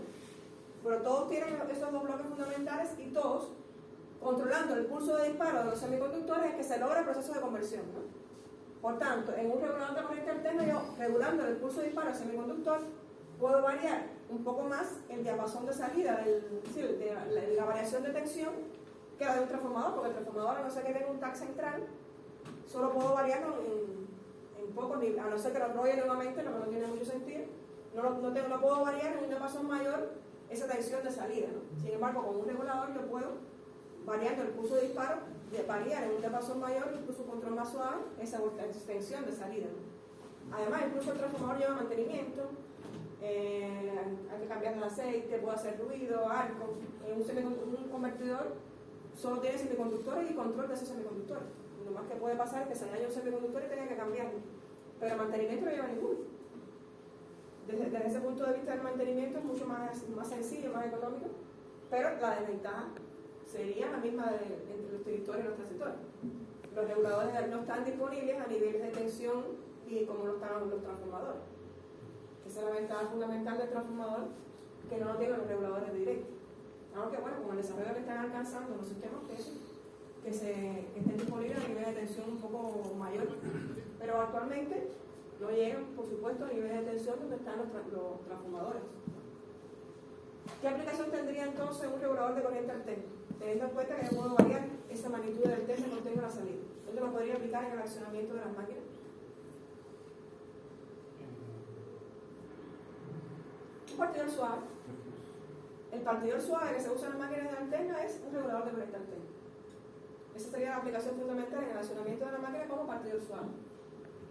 Pero todos tienen esos dos bloques fundamentales y todos, controlando el pulso de disparo de los semiconductores, es que se logra el proceso de conversión, ¿no? Por tanto, en un regulador de corriente alterna, yo regulando el pulso de disparo del semiconductor, puedo variar un poco más el diapasón de salida, la variación de tensión que la de un transformador, porque el transformador, a no ser que tenga un tag central, solo puedo variarlo en pocos niveles, a no ser que lo enrolle nuevamente, lo que no tiene mucho sentido. No puedo variar en un diapasón mayor esa tensión de salida, ¿no? Sin embargo, con un regulador yo puedo, variando el pulso de disparo, variar en un diapasón mayor, incluso un control más suave, esa tensión de salida, ¿no? Además, incluso el transformador lleva mantenimiento, hay que cambiar el aceite, puede hacer ruido, arco. Un convertidor solo tiene semiconductores y control de esos semiconductores. Lo más que puede pasar es que se dañe un semiconductor y tenga que cambiarlo, pero el mantenimiento no lleva ninguno. Desde ese punto de vista, el mantenimiento es mucho más sencillo, más económico, pero la desventaja sería la misma entre los tractores y los transistores. Los reguladores no están disponibles a niveles de tensión y como lo están los transformadores. Esa es la ventaja fundamental del transformador, que no lo tienen los reguladores directos. Aunque bueno, con el desarrollo que están alcanzando los sistemas que estén disponibles a nivel de tensión un poco mayor, pero actualmente no llegan, por supuesto, a niveles de tensión donde están los transformadores. ¿Qué aplicación tendría entonces un regulador de corriente alterna? Teniendo en cuenta que yo puedo variar esa magnitud de alterna que tengo en la salida. ¿Dónde lo podría aplicar en el accionamiento de las máquinas? Un partidor suave. El partidor suave que se usa en las máquinas de alterna es un regulador de corriente alterna. Esa sería la aplicación fundamental en el accionamiento de la máquina como partidor suave.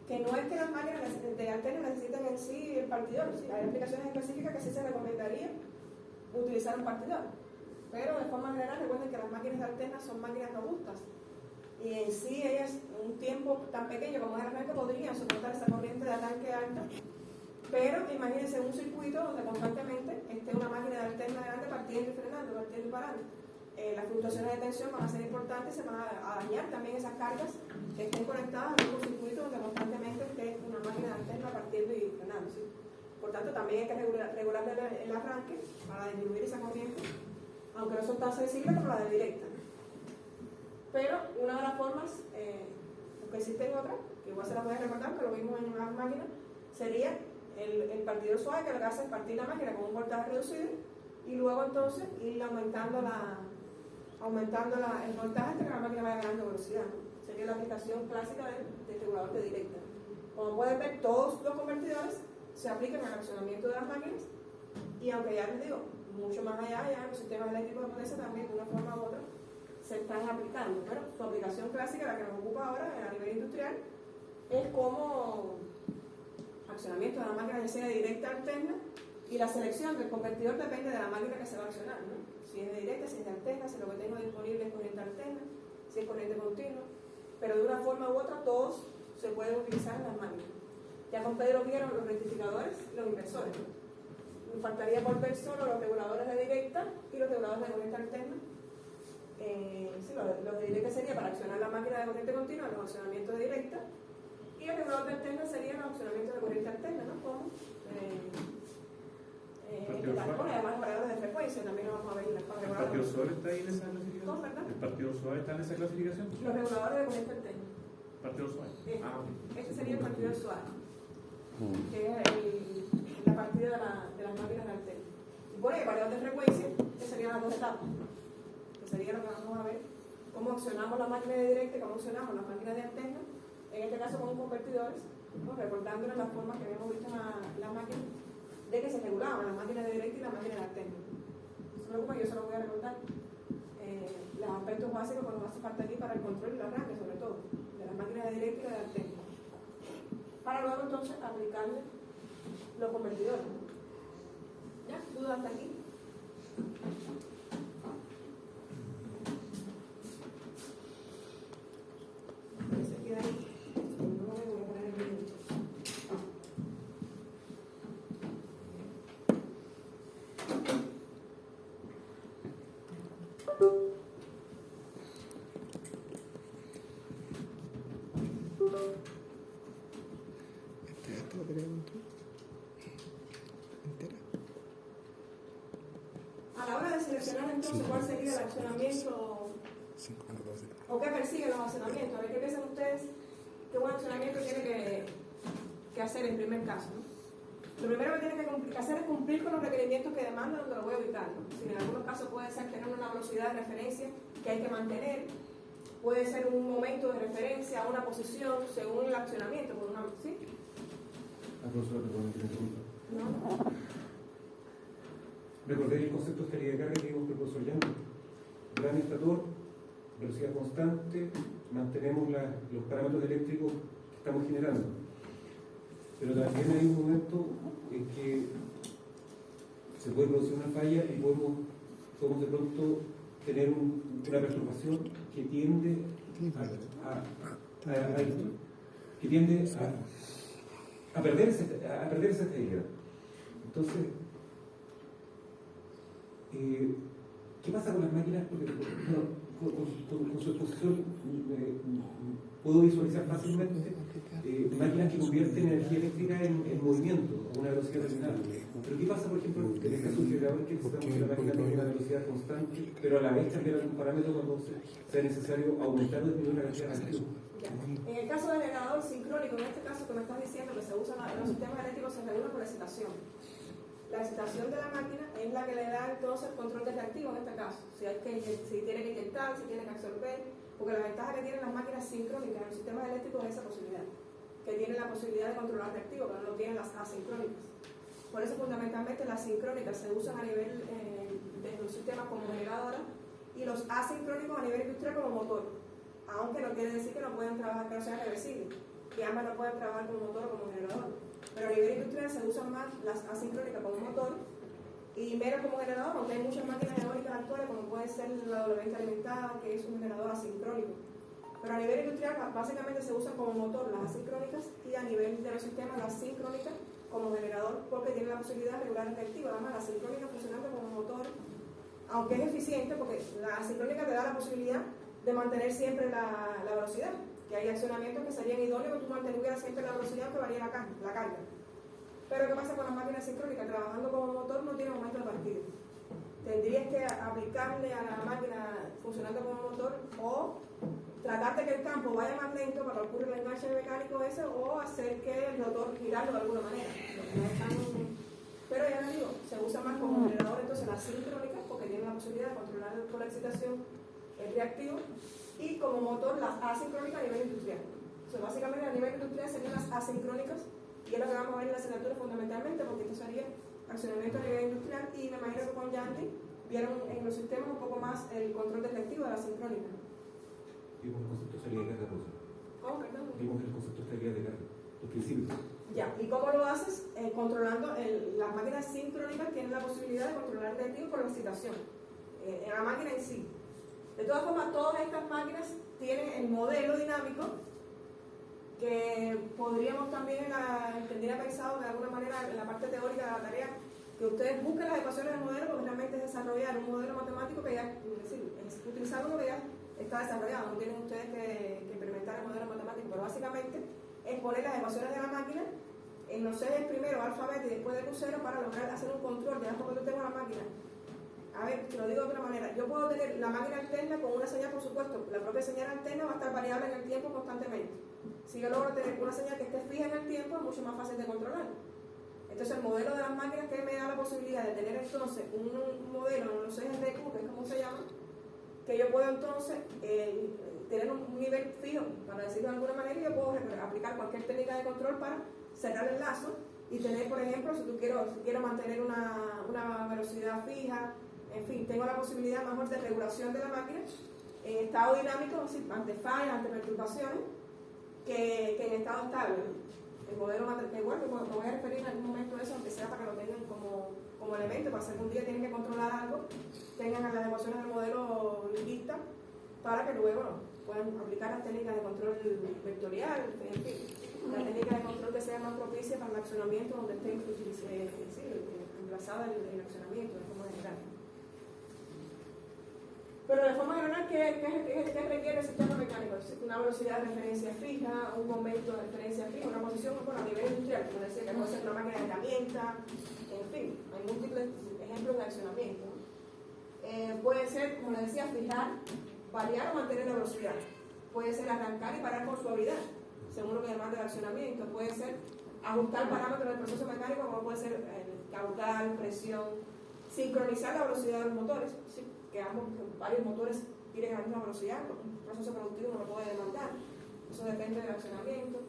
Que no es que las máquinas de alterna necesiten en sí el partidor, ¿sí? Hay aplicaciones específicas que sí se recomendaría utilizar un partidor, pero de forma general recuerden que las máquinas de alterna son máquinas robustas y en sí ellas en un tiempo tan pequeño como es el arranque podrían soportar esa corriente de arranque alta, pero imagínense un circuito donde constantemente esté una máquina de alterna grande partiendo y frenando, partiendo y parando. Las fluctuaciones de tensión van a ser importantes, se van a dañar también esas cargas que estén conectadas al mismo circuito donde constantemente esté una máquina de alterna partiendo y frenando, ¿sí? Por tanto, también hay que regular el arranque para disminuir esa corriente, aunque no son tan sensibles como la de directa. Pero una de las formas, porque existen otras, que igual se las voy a recordar, que lo vimos en las máquinas, sería el partidor suave, que lo que hace es partir la máquina con un voltaje reducido y luego entonces ir aumentando el voltaje hasta que la máquina vaya ganando velocidad, ¿no? Sería la aplicación clásica del regulador de directa. Como pueden ver, todos los convertidores se aplican al accionamiento de las máquinas y aunque ya les digo, mucho más allá, ya los sistemas eléctricos de potencia también de una forma u otra se están aplicando, pero su aplicación clásica, la que nos ocupa ahora a nivel industrial, es como accionamiento de la máquina, ya sea directa o alterna, y la selección del convertidor depende de la máquina que se va a accionar, ¿no? Si es de directa, si es de alterna, si lo que tengo disponible es corriente alterna, si es corriente continua, pero de una forma u otra todos se pueden utilizar en las máquinas. Ya con Pedro vieron los rectificadores y los inversores, ¿no? Me faltaría por ver solo los reguladores de directa y los reguladores de corriente alterna. Sí, los de directa sería para accionar la máquina de corriente continua, los accionamientos de directa, y el regulador de alterna sería los accionamientos de corriente alterna, ¿no? Como además los variadores de frecuencia, también lo vamos a ver en las ¿El partido suave está ahí en esa clasificación? ¿Cómo, verdad? ¿El partido suave está en esa clasificación? Los reguladores de corriente alterna. ¿Partido suave? Este sería el partido suave, que es la partida de las máquinas de alterna. Supone que variador de frecuencia, que serían las dos etapas, que sería lo que vamos a ver, cómo accionamos la máquina de directa y cómo accionamos las máquinas de alterna, en este caso con convertidores, ¿no? Recordándoles las formas que habíamos visto en la máquina, de que se regulaban las máquinas de directa y las máquinas de alterna. No se preocupen, yo se lo voy a recordar. Los aspectos básicos que nos hace falta aquí para el control y el arranque, sobre todo, de las máquinas de directa y de alterna. Para luego entonces aplicarle los convertidores. ¿Ya? ¿Dudas hasta aquí? Se queda ahí. No me voy a poner el video. Esta batería de control entera. A la hora de seleccionar entonces cuál sería el accionamiento o qué persiguen los accionamientos, a ver qué piensan ustedes que un accionamiento tiene que hacer en primer caso, ¿no? Lo primero que tiene que hacer es cumplir con los requerimientos que demandan donde lo voy a ubicar, ¿no? Si en algunos casos puede ser tener una velocidad de referencia que hay que mantener, puede ser un momento de referencia, una posición según el accionamiento, por una, ¿sí? Profesora, perdón, que me interrumpa. ¿No? Recordé el concepto de estabilidad de carga que vimos con el profesor Yang. Gran estator, velocidad constante, mantenemos los parámetros eléctricos que estamos generando. Pero también hay un momento en que se puede producir una falla y podemos de pronto tener una perturbación que tiende a perder esa estabilidad. Entonces, ¿qué pasa con las máquinas? Porque, bueno, con su exposición puedo visualizar fácilmente máquinas que convierten energía eléctrica en movimiento a una velocidad determinada. Pero ¿qué pasa, por ejemplo, en el caso del generador, que necesitamos que la máquina tenga una velocidad constante, pero a la vez cambiar algún parámetro cuando sea necesario aumentar o disminuir la cantidad de activo? En el caso del generador sincrónico, en este caso que me estás diciendo que se usa en los sistemas eléctricos, se regula por excitación. La excitación de la máquina es la que le da entonces el control de reactivo en este caso. Si tiene que inyectar, si tiene que absorber, porque la ventaja que tienen las máquinas sincrónicas en los sistemas eléctricos es esa posibilidad, que tienen la posibilidad de controlar reactivo, pero no tienen las asincrónicas. Por eso fundamentalmente las sincrónicas se usan a nivel de los sistemas como generadora y los asincrónicos a nivel industrial como motor. Aunque no quiere decir que no puedan trabajar, que no sean reversibles, que ambas no pueden trabajar como motor o como generador. Pero a nivel industrial se usan más las asincrónicas como motor y menos como generador, aunque hay muchas máquinas eólicas actuales, como puede ser la W20 alimentada, que es un generador asincrónico. Pero a nivel industrial básicamente se usan como motor las asincrónicas y a nivel de los sistemas las sincrónicas como generador, porque tiene la posibilidad de regular el reactivo. Además, la sincrónica funcionando como motor, aunque es eficiente, porque la asincrónica te da la posibilidad de mantener siempre la velocidad, que hay accionamientos que serían idóneos que tú mantuvieras siempre la velocidad que varía la carga. Pero ¿qué pasa con las máquinas sincrónicas? Trabajando como motor no tiene momento de partida. Tendrías que aplicarle a la máquina funcionando como motor o tratar de que el campo vaya más lento para que ocurra el enganche mecánico ese o hacer que el rotor girarlo de alguna manera. Pero ya les digo, se usa más como generador entonces las sincrónicas porque tiene la posibilidad de controlar por la excitación el reactivo y como motor las asincrónicas a nivel industrial. O sea, básicamente a nivel industrial serían las asincrónicas y es lo que vamos a ver en la asignatura fundamentalmente porque esto sería accionamiento a nivel industrial y me imagino que con Yanti vieron en los sistemas un poco más el control de reactivo de la sincrónica. Vimos el concepto de estabilidad de carga, profesor. ¿Cómo, perdón? Vimos el concepto de estabilidad de carga, los principios. Ya, ¿y cómo lo haces? Controlando, las máquinas sincrónicas tienen la posibilidad de controlar el reactivo por la excitación, en la máquina en sí. De todas formas, todas estas máquinas tienen el modelo dinámico que podríamos también, tendría pensado de alguna manera en la parte teórica de la tarea, que ustedes busquen las ecuaciones del modelo porque realmente es desarrollar un modelo matemático que ya, es decir, es utilizar uno que ya está desarrollado, no tienen ustedes que implementar el modelo matemático, pero básicamente es poner las ecuaciones de la máquina en los ejes primero alfabeto y después de crucero para lograr hacer un control de hasta cuando tengo la máquina. A ver, te lo digo de otra manera, yo puedo tener la máquina alterna con una señal, por supuesto, la propia señal alterna va a estar variable en el tiempo constantemente. Si yo logro tener una señal que esté fija en el tiempo, es mucho más fácil de controlar. Entonces el modelo de las máquinas que me da la posibilidad de tener entonces un modelo en los ejes de Q, que es como se llama, que yo puedo entonces tener un nivel fijo, para decirlo de alguna manera, y yo puedo aplicar cualquier técnica de control para cerrar el lazo y tener, por ejemplo, si quiero mantener una velocidad fija, en fin, tengo la posibilidad mejor de regulación de la máquina en estado dinámico, es decir, ante fallas, ante perturbaciones, que en estado estable, ¿no? El modelo igual, me voy a referir en algún momento a eso, aunque sea para que lo tengan como elemento, para si algún día tienen que controlar algo, tengan las ecuaciones del modelo listas, para que luego puedan aplicar las técnicas de control vectorial, en fin, la técnica de control que sea más propicia para el accionamiento donde esté emplazada el accionamiento de forma general. Pero de forma general, ¿qué requiere el sistema mecánico? Una velocidad de referencia fija, un momento de referencia fija, una posición a nivel industrial, como decía, que puede ser una máquina de herramienta, en fin, hay múltiples ejemplos de accionamiento. Puede ser, como les decía, fijar, variar o mantener la velocidad. Puede ser arrancar y parar con suavidad, según lo que demanda el accionamiento. Puede ser ajustar parámetros del proceso mecánico como puede ser el caudal, presión, sincronizar la velocidad de los motores, ¿sí? Que varios motores tienen la misma velocidad, un proceso productivo no lo puede demandar, eso depende del accionamiento,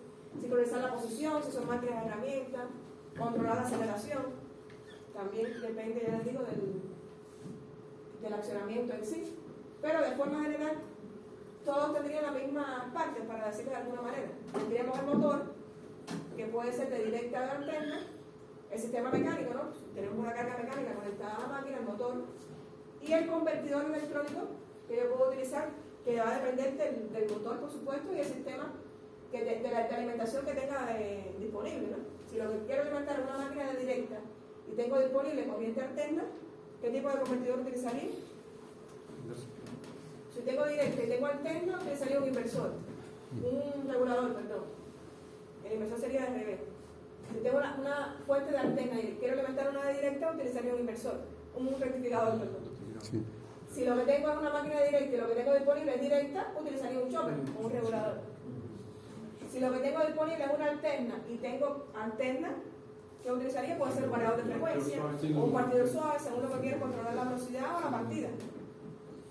sincronizar la posición, si son máquinas de herramientas, controlar la aceleración, también depende, ya les digo, del accionamiento en sí, pero de forma general todos tendrían la misma parte, para decirlo de alguna manera. Tendríamos el motor, que puede ser de directa o de alterna, el sistema mecánico, ¿no? Tenemos una carga mecánica conectada a la máquina, el motor, y el convertidor electrónico que yo puedo utilizar, que va a depender del motor, por supuesto, y el sistema de la alimentación que tenga disponible, ¿no? Si lo que quiero alimentar es una máquina de directa y tengo disponible corriente alterna, ¿qué tipo de convertidor utilizaría? Si tengo directa y tengo alterna, utilizaría un inversor, un regulador, perdón. El inversor sería de revés. Si tengo una fuente de alterna y quiero alimentar una de directa, utilizaría un inversor, un rectificador, perdón. Sí. Si lo que tengo es una máquina directa y lo que tengo disponible es directa, utilizaría un chopper o un regulador. Si lo que tengo disponible es una alterna y tengo alterna, ¿qué utilizaría? Puede ser un variador de frecuencia o un partidor suave, según lo que quiero controlar la velocidad o la partida.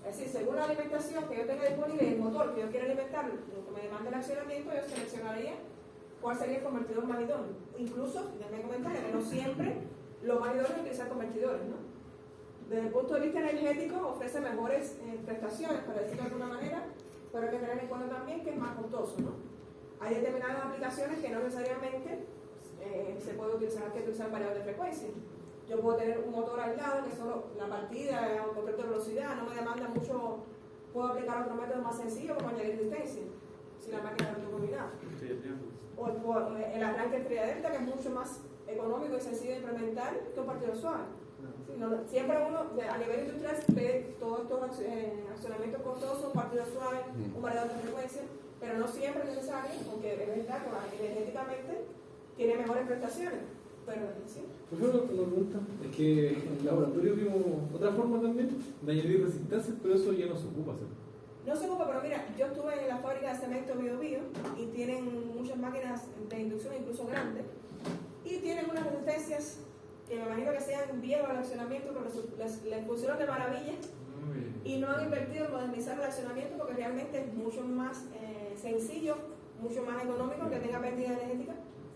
Es decir, según la alimentación que yo tenga disponible y el motor que yo quiero alimentar, lo que me demanda el accionamiento, yo seleccionaría cuál sería el convertidor más idóneo. Incluso, déjenme comentar que no siempre lo más idóneo es utilizar convertidores, ¿no? Desde el punto de vista energético ofrece mejores prestaciones, para decirlo de alguna manera, pero hay que tener en cuenta también que es más costoso, ¿no? Hay determinadas aplicaciones que no necesariamente se puede utilizar, hay que utilizar variador de frecuencia. Yo puedo tener un motor aislado que solo la partida o control de velocidad no me demanda mucho, puedo aplicar otro método más sencillo como añadir resistencia, si la máquina no está combinada. O el arranque estrella delta, que es mucho más económico y sencillo de implementar que un partidor suave. Sí, siempre uno a nivel industrial ve todos estos accionamientos costosos, partidor suave, un variador de frecuencia, pero no siempre es necesario, aunque es verdad que energéticamente tiene mejores prestaciones. Pero sí. Por ejemplo, una pregunta, es que en el laboratorio vimos otra forma también de añadir resistencias, pero eso ya no se ocupa hacer. No se ocupa, pero mira, yo estuve en la fábrica de cemento Bio y tienen muchas máquinas de inducción, incluso grandes, y tienen unas resistencias que me imagino que sean viejos al accionamiento, pero les funcionan de maravilla y no han invertido en modernizar el accionamiento porque realmente es mucho más sencillo, mucho más económico, que tenga pérdida energética,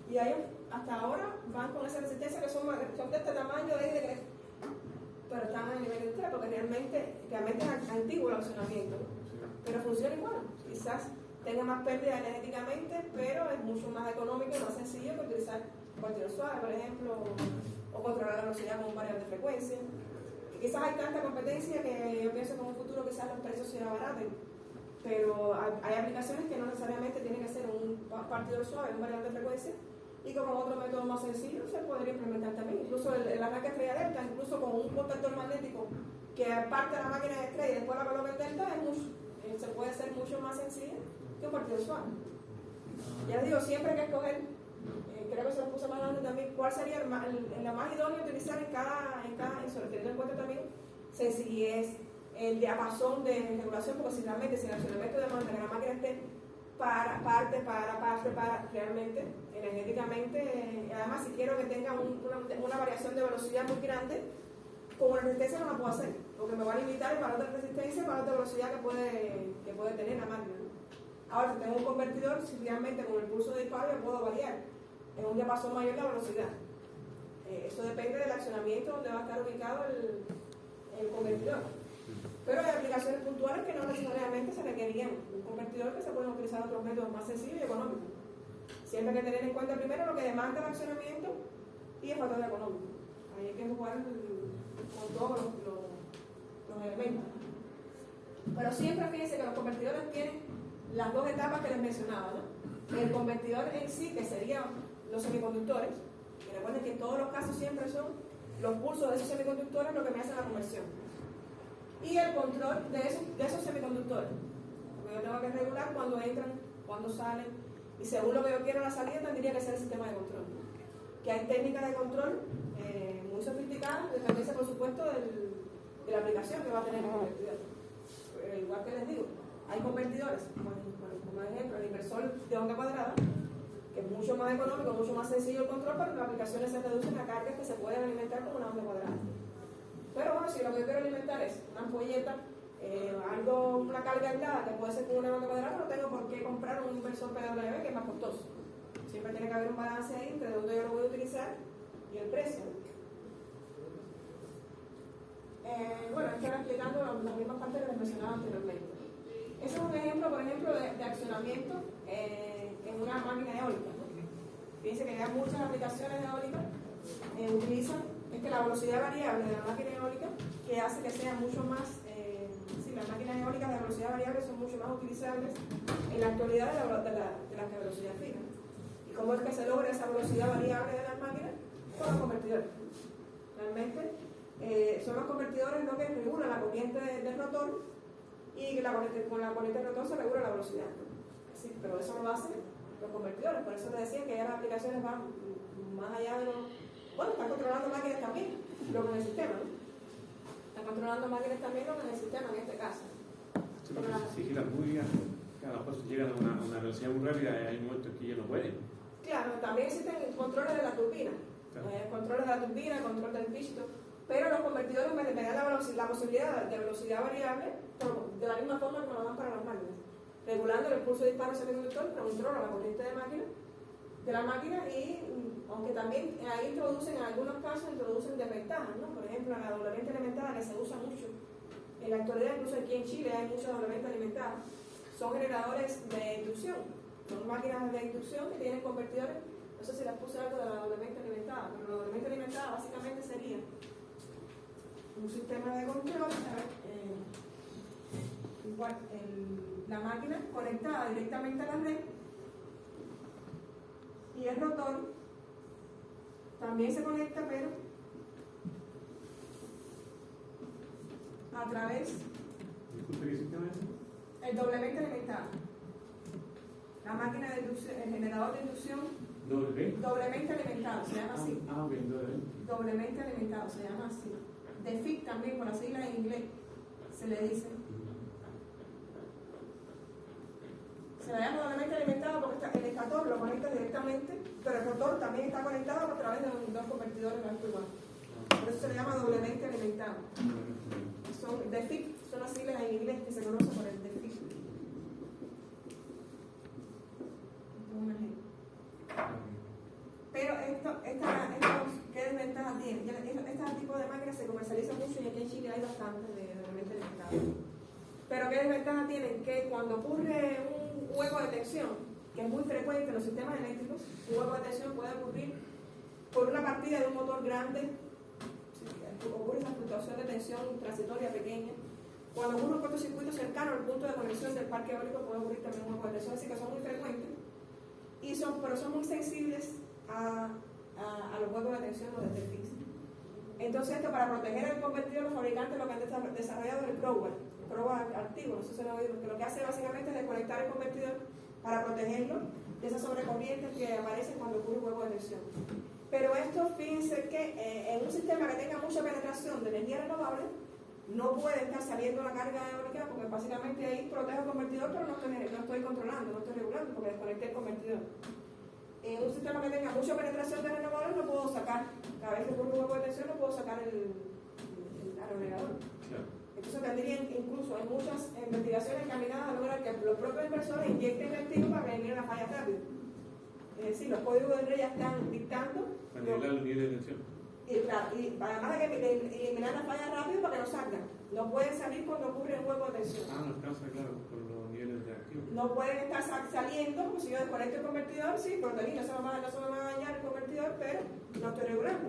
y ellos hasta ahora van con esa resistencia que son de este tamaño pero están a nivel industrial porque realmente es antiguo el accionamiento, ¿no? Pero funciona igual, quizás tenga más pérdida energéticamente, pero es mucho más económico y más sencillo que utilizar partidor suave, por ejemplo, o controlar la velocidad con un variador de frecuencia. Y quizás hay tanta competencia que yo pienso que en un futuro quizás los precios se abaraten, pero hay aplicaciones que no necesariamente tienen que ser un partidor suave, un variador de frecuencia, y como otro método más sencillo se podría implementar también, incluso el arranque estrella delta, incluso con un contactor magnético que aparte de la máquina de estrella y después la coloca en delta, se puede hacer mucho más sencillo que un partidor suave. Ya les digo, siempre hay que escoger, creo que se lo puse más adelante también, cuál sería la más idónea utilizar en cada emisor, teniendo en cuenta también sencillez, el diapasón de regulación, porque si realmente si el accionamiento demanda que la máquina esté para realmente, energéticamente, además si quiero que tenga una variación de velocidad muy grande, con una resistencia no la puedo hacer, porque me va a limitar el valor de resistencia y el valor de velocidad que puede tener la máquina, ¿no? Ahora, si tengo un convertidor, si realmente con el pulso de disparo yo puedo variar en un diapasón mayor la velocidad. Eso depende del accionamiento donde va a estar ubicado el convertidor. Pero hay aplicaciones puntuales que no necesariamente se requerían un convertidor, que se pueden utilizar otros métodos más sencillos y económicos. Siempre hay que tener en cuenta primero lo que demanda el accionamiento y el factor económico. Ahí hay que jugar con todos los elementos. Pero siempre fíjense que los convertidores tienen las dos etapas que les mencionaba, ¿no? El convertidor en sí, que serían los semiconductores, y recuerden que en todos los casos siempre son los pulsos de esos semiconductores lo que me hacen la conversión. Y el control de esos semiconductores, porque yo tengo que regular cuando entran, cuando salen, y según lo que yo quiero la salida tendría que ser el sistema de control, que hay técnicas de control muy sofisticadas, dependiendo por supuesto de la aplicación que va a tener el convertidor. Igual que les digo, hay convertidores, como ejemplo el inversor de onda cuadrada, que es mucho más económico, mucho más sencillo el control, pero las aplicaciones se reducen a cargas que se pueden alimentar con una onda cuadrada. Pero bueno, si lo que yo quiero alimentar es una ampolleta, una carga aislada que puede ser con una onda cuadrada, no tengo por qué comprar un inversor PWM que es más costoso. Siempre tiene que haber un balance ahí entre dónde yo lo voy a utilizar y el precio. Bueno, estaba explicando las mismas partes que les mencionaba anteriormente. Ese es un ejemplo, por ejemplo, de accionamiento en una máquina eólica, ¿no? Fíjense que ya muchas aplicaciones eólicas utilizan la velocidad variable de la máquina eólica, que hace que sea mucho más, las máquinas eólicas de velocidad variable son mucho más utilizables en la actualidad de las de velocidad fija. ¿Y cómo es que se logra esa velocidad variable de las máquinas? Con los convertidores. Realmente son los convertidores lo que regulan la corriente del rotor, y con la corriente del rotor se regula la velocidad. Sí, pero eso lo hacen los convertidores. Por eso les decía que ya las aplicaciones van más allá de los... Bueno, están controlando máquinas también, lo que en el sistema, ¿no? Están controlando máquinas también, lo que en el sistema, en este caso. Sí, porque si giran muy bien, a lo mejor si llegan a una velocidad muy rápida, hay momentos que ya no pueden. Claro, también existen controles de la turbina, Claro. controles de la turbina, control del pistón, pero los convertidores me dan la posibilidad de velocidad variable de la misma forma que me lo dan para las máquinas. Regulando el pulso de disparo semiconductor, controla la corriente de la máquina y aunque también ahí introducen, en algunos casos introducen desventajas, ¿no? Por ejemplo, la doblemente alimentada, que se usa mucho en la actualidad, incluso aquí en Chile hay mucha doblemente alimentada, son generadores de inducción, son máquinas de inducción que tienen convertidores. No sé si les puse algo de la doblemente alimentada, pero la doblemente alimentada básicamente sería un sistema de control, igual la máquina conectada directamente a la red, y el rotor también se conecta, pero a través Disculpe, ¿qué sistema es? el doblemente alimentado. La máquina de inducción, el generador de inducción doblemente alimentado, se llama así. Ok, Doblemente alimentado, se llama así. DFIC también, por las siglas en inglés, se le dice. Se le llama doblemente alimentado porque el estator lo conecta directamente, pero el rotor también está conectado a través de dos convertidores de alto igual. Por eso se le llama doblemente alimentado. Son DFIC, son las siglas en inglés que se conocen por el DFIC. Un ejemplo. Pero ¿qué desventaja tiene? Este tipo de máquinas se comercializan mucho y aquí en Chile hay bastante de doblemente alimentado. Pero ¿qué desventaja tienen? Que cuando ocurre un hueco de tensión, que es muy frecuente en los sistemas eléctricos, un hueco de tensión puede ocurrir por una partida de un motor grande, ocurre esa fluctuación de tensión transitoria pequeña. Cuando ocurre un cortocircuito cercano al punto de conexión del parque eólico puede ocurrir también un hueco de tensión, así que son muy frecuentes, pero son muy sensibles a los huecos de tensión o de DFIC. Entonces esto, para proteger el convertidor, los fabricantes lo que han desarrollado es el crowbar activo, no sé si se lo he oído, que lo que hace básicamente es desconectar el convertidor para protegerlo de esas sobrecorrientes que aparecen cuando ocurre un hueco de tensión. Pero esto, fíjense que en un sistema que tenga mucha penetración de energía renovable, no puede estar saliendo la carga eólica porque básicamente ahí protejo el convertidor, pero no estoy controlando, no estoy regulando porque desconecté el convertidor. En un sistema que tenga mucha penetración de renovables no puedo sacar, cada vez que ocurre un hueco de tensión no puedo sacar el aerogenerador. Claro. Entonces tendrían, incluso hay muchas investigaciones encaminadas a lograr que los propios inversores inyecten reactivos para prevenir las fallas rápido. Es decir, los códigos de red ya están dictando. Para nivelar el nivel de tensión. Y además de que eliminar las fallas rápido para que no salgan. No pueden salir cuando ocurre un hueco de tensión. No alcanza, claro, por los niveles de activo. No pueden estar saliendo, como si yo desconecto el convertidor, sí, proteína, no se me va a dañar el convertidor, pero no estoy regulando.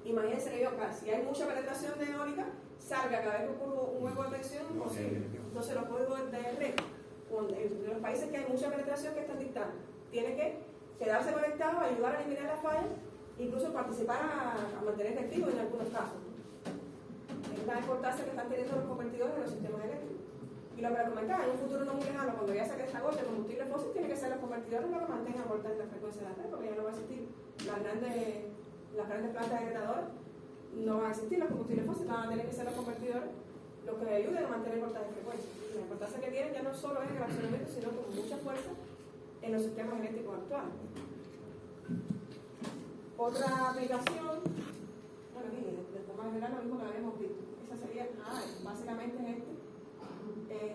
Imagínense que si hay mucha penetración de eólica, salga cada vez que ocurre un hueco de tensión, entonces los códigos de red, en los países que hay mucha penetración que están dictando, tiene que quedarse conectado, ayudar a eliminar las fallas, incluso participar a mantener activos en algunos casos. Es la importancia que están teniendo los convertidores en los sistemas eléctricos. Y lo que les comentaba, en un futuro no muy lejano, cuando ya se agota el combustible fósil, tiene que ser los convertidores los que mantengan voltaje la frecuencia de la red, porque ya no va a existir las grandes plantas generadoras, no van a existir los combustibles fósiles, van a tener que ser los convertidores los que ayuden a mantener voltaje de frecuencia. Y la importancia que tienen ya no solo es en el accionamiento, sino con mucha fuerza en los sistemas eléctricos actuales. Otra aplicación, bueno, mire, de forma general lo mismo que habíamos visto. Esa sería, básicamente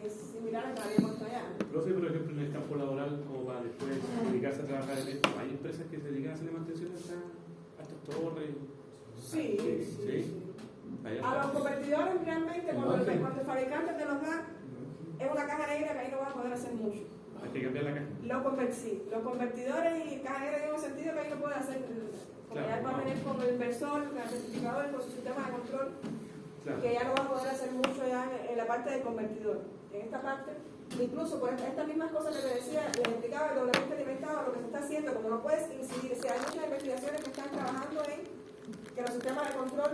es similar a la que habíamos visto allá. Profe, por ejemplo, en el campo laboral, como para después dedicarse a trabajar en esto, ¿hay empresas que se dedican a hacerle mantención a estas torres? Sí. Ahí A está. los convertidores realmente, cuando el fabricante te los da, es una caja negra que ahí no vas a poder hacer mucho. Hay que cambiar la caja. Los convertidores y caja negra en un sentido que ahí no puede hacer, porque Claro, ya va a no. tener como el inversor, el certificador con su sistema de control, Claro. que ya no va a poder hacer mucho ya en la parte del convertidor. En esta parte, incluso por estas mismas cosas que te decía, les explicaba, el doblemente alimentado, lo que se está haciendo, como no puedes incidir, o sea, hay muchas investigaciones que están trabajando en que los sistemas de control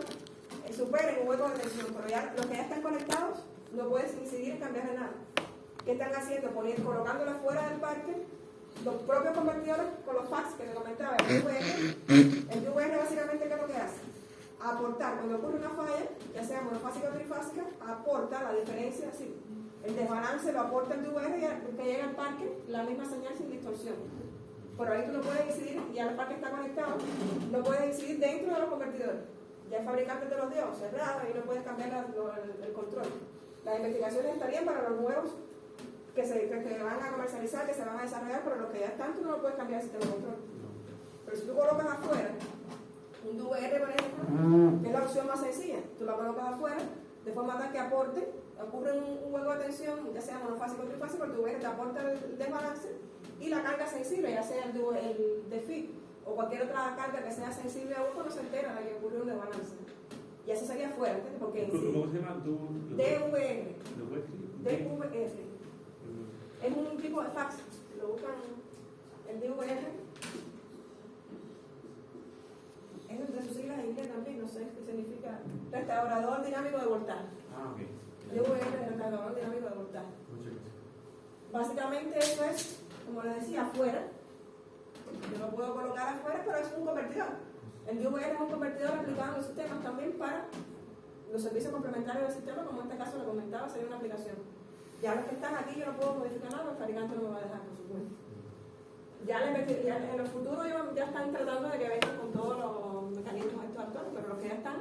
superen un hueco de tensión, pero ya los que ya están conectados no puedes incidir en cambiar de nada. ¿Qué están haciendo? Colocándolos fuera del parque, los propios convertidores con los fax que te comentaba, el DVR básicamente, ¿qué es lo que hace? Aportar, cuando ocurre una falla, ya sea monofásica o trifásica, aporta la diferencia, así, el desbalance lo aporta el DVR y que llega al parque la misma señal sin distorsión. Pero ahí tú no puedes incidir, ya el parque está conectado, no puedes incidir dentro de los convertidores. Ya el fabricante te los dio cerrado y no puedes cambiar el control. Las investigaciones estarían para los nuevos que se van a comercializar, que se van a desarrollar, pero los que ya están, tú no lo puedes cambiar el sistema de control. Pero si tú colocas afuera un DVR, por ejemplo, que es la opción más sencilla, tú lo colocas afuera de forma tal que aporte, ocurre un hueco de tensión, ya sea monofásico o trifásico, el DVR te aporta el desbalance y la carga sensible, ya sea el DFID o cualquier otra carga que sea sensible a uno, no se entera de que ocurrió un desbalance. Y eso sería fuera, ¿entiendes? Porque ¿Cómo se llama? DVR. ¿Lo puedes escribir? DVR. Es un tipo de fax. Lo buscan el DVR. Es entre sus siglas en inglés también, no sé qué significa. Restaurador dinámico de voltaje. Ok. DVR, restaurador dinámico de voltaje. Muchas gracias. Básicamente eso es, como les decía, afuera. Yo lo puedo colocar afuera, pero es un convertidor. El DVR es un convertidor aplicado en los sistemas también para los servicios complementarios del sistema, como en este caso lo comentaba, sería una aplicación. Ya los que están aquí yo no puedo modificar nada, el fabricante no me va a dejar, por supuesto. Ya en los futuros ya están tratando de que vengan con todos los mecanismos estos actuales, pero los que ya están,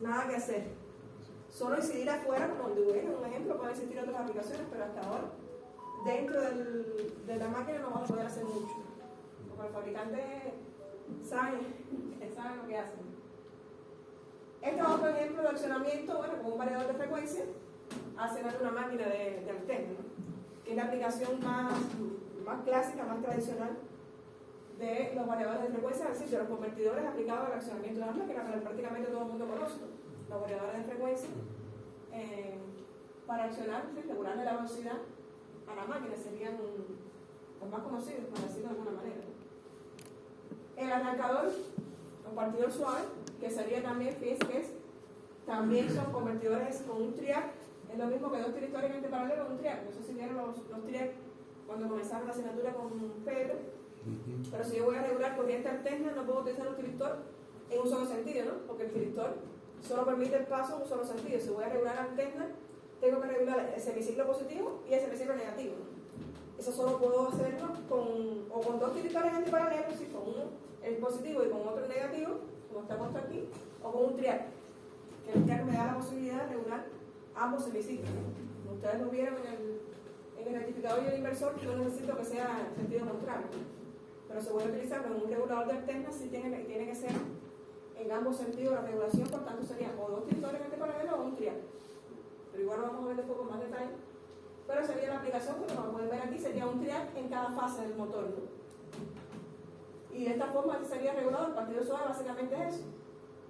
nada que hacer. Solo incidir afuera, como el DVR, un ejemplo, pueden existir otras aplicaciones, pero hasta ahora, dentro de la máquina no vamos a poder hacer mucho. Porque los fabricantes saben lo que hacen. Este es otro ejemplo de accionamiento, bueno, con un variador de frecuencia, accionando una máquina de alterno, ¿no? Que es la aplicación más clásica, más tradicional de los variadores de frecuencia, es decir, de los convertidores aplicados al accionamiento de las máquinas, que prácticamente todo el mundo conoce. Los variadores de frecuencia para accionar, regularle la velocidad a la máquina, serían los más conocidos, por decirlo de alguna manera. El arrancador, un partidor suave, que sería también, fíjense que también son convertidores con un triac, es lo mismo que dos tristores históricamente paralelos con un triac. No sé si vieron los triac cuando comenzaron la asignatura con Pedro, pero si yo voy a regular corriente alterna, no puedo utilizar un tractor en un solo sentido, ¿no? Porque el tractor solo permite el paso en un solo sentido. Si voy a regular alterna, tengo que regular el semiciclo positivo y el semiciclo negativo, ¿no? Eso solo puedo hacerlo con dos tractores antiparalelos, ¿sí? Con uno el positivo y con otro el negativo, como está puesto aquí, o con un triac, que el triac me da la posibilidad de regular ambos semiciclos. Como ustedes lo vieron en el rectificador y el inversor, yo necesito que sea en sentido contrario, pero se puede utilizar con un regulador de alterna, sí tiene que ser en ambos sentidos la regulación, por tanto serían o dos tractores antiparalelos o un triac. Pero igual lo vamos a ver después con más detalle. Pero sería la aplicación que como pueden ver aquí, sería un triac en cada fase del motor, ¿no? Y de esta forma este sería regulado, el partido suave básicamente es eso.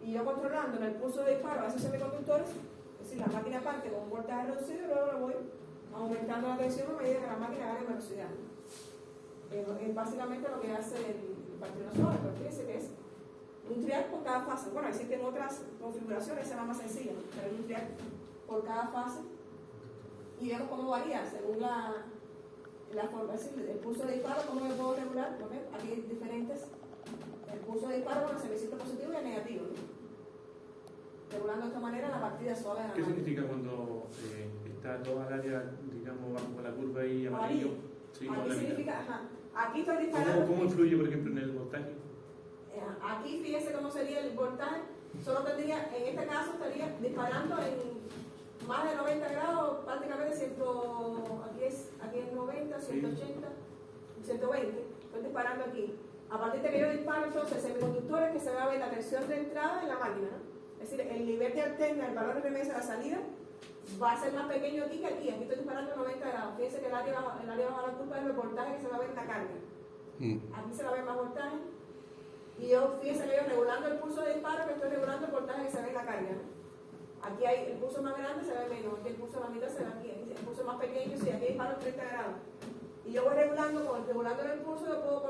Y yo controlando en el pulso de disparo a esos semiconductores, es decir, la máquina parte con un voltaje reducido y luego lo voy aumentando la tensión a medida que la máquina gane velocidad. Es básicamente lo que hace el partido suave, pero fíjense que es un triac por cada fase. Bueno, existen otras configuraciones, esa es la más sencilla, ¿no? Pero es un triac por cada fase. Y vemos cómo varía según la forma, es decir, el pulso de disparo, cómo lo puedo regular. ¿No? Aquí hay diferentes, el pulso de disparo con el semiciclo positivo y el negativo, ¿no? Regulando de esta manera la partida suave de la ¿Qué máquina. significa cuando está toda el área, digamos, bajo la curva ahí amarillo? Sí, Aquí significa, Aquí estoy disparando. ¿Cómo influye, por ejemplo, en el voltaje? Aquí fíjese cómo sería el voltaje. Solo tendría, en este caso estaría disparando en más de 90 grados, prácticamente 100, aquí es 90, 180, 120. Estoy disparando aquí. A partir de que yo disparo, entonces, semiconductores que se va a ver la tensión de entrada en la máquina, ¿no? Es decir, el nivel de alterna, el valor de remesa de la salida, va a ser más pequeño aquí que aquí. Aquí estoy disparando a 90 grados. Fíjense que el área bajo la culpa es el voltaje que se va a ver en la carga. Aquí se va a ver más voltaje. Y yo, fíjense que yo regulando el pulso de disparo, que estoy regulando el voltaje que se ve en la carga, ¿no? Aquí hay el pulso más grande, se ve menos. Aquí el pulso de la mitad se ve aquí. El pulso más pequeño, sí, aquí disparo 30 grados. Y yo voy regulando el pulso, yo puedo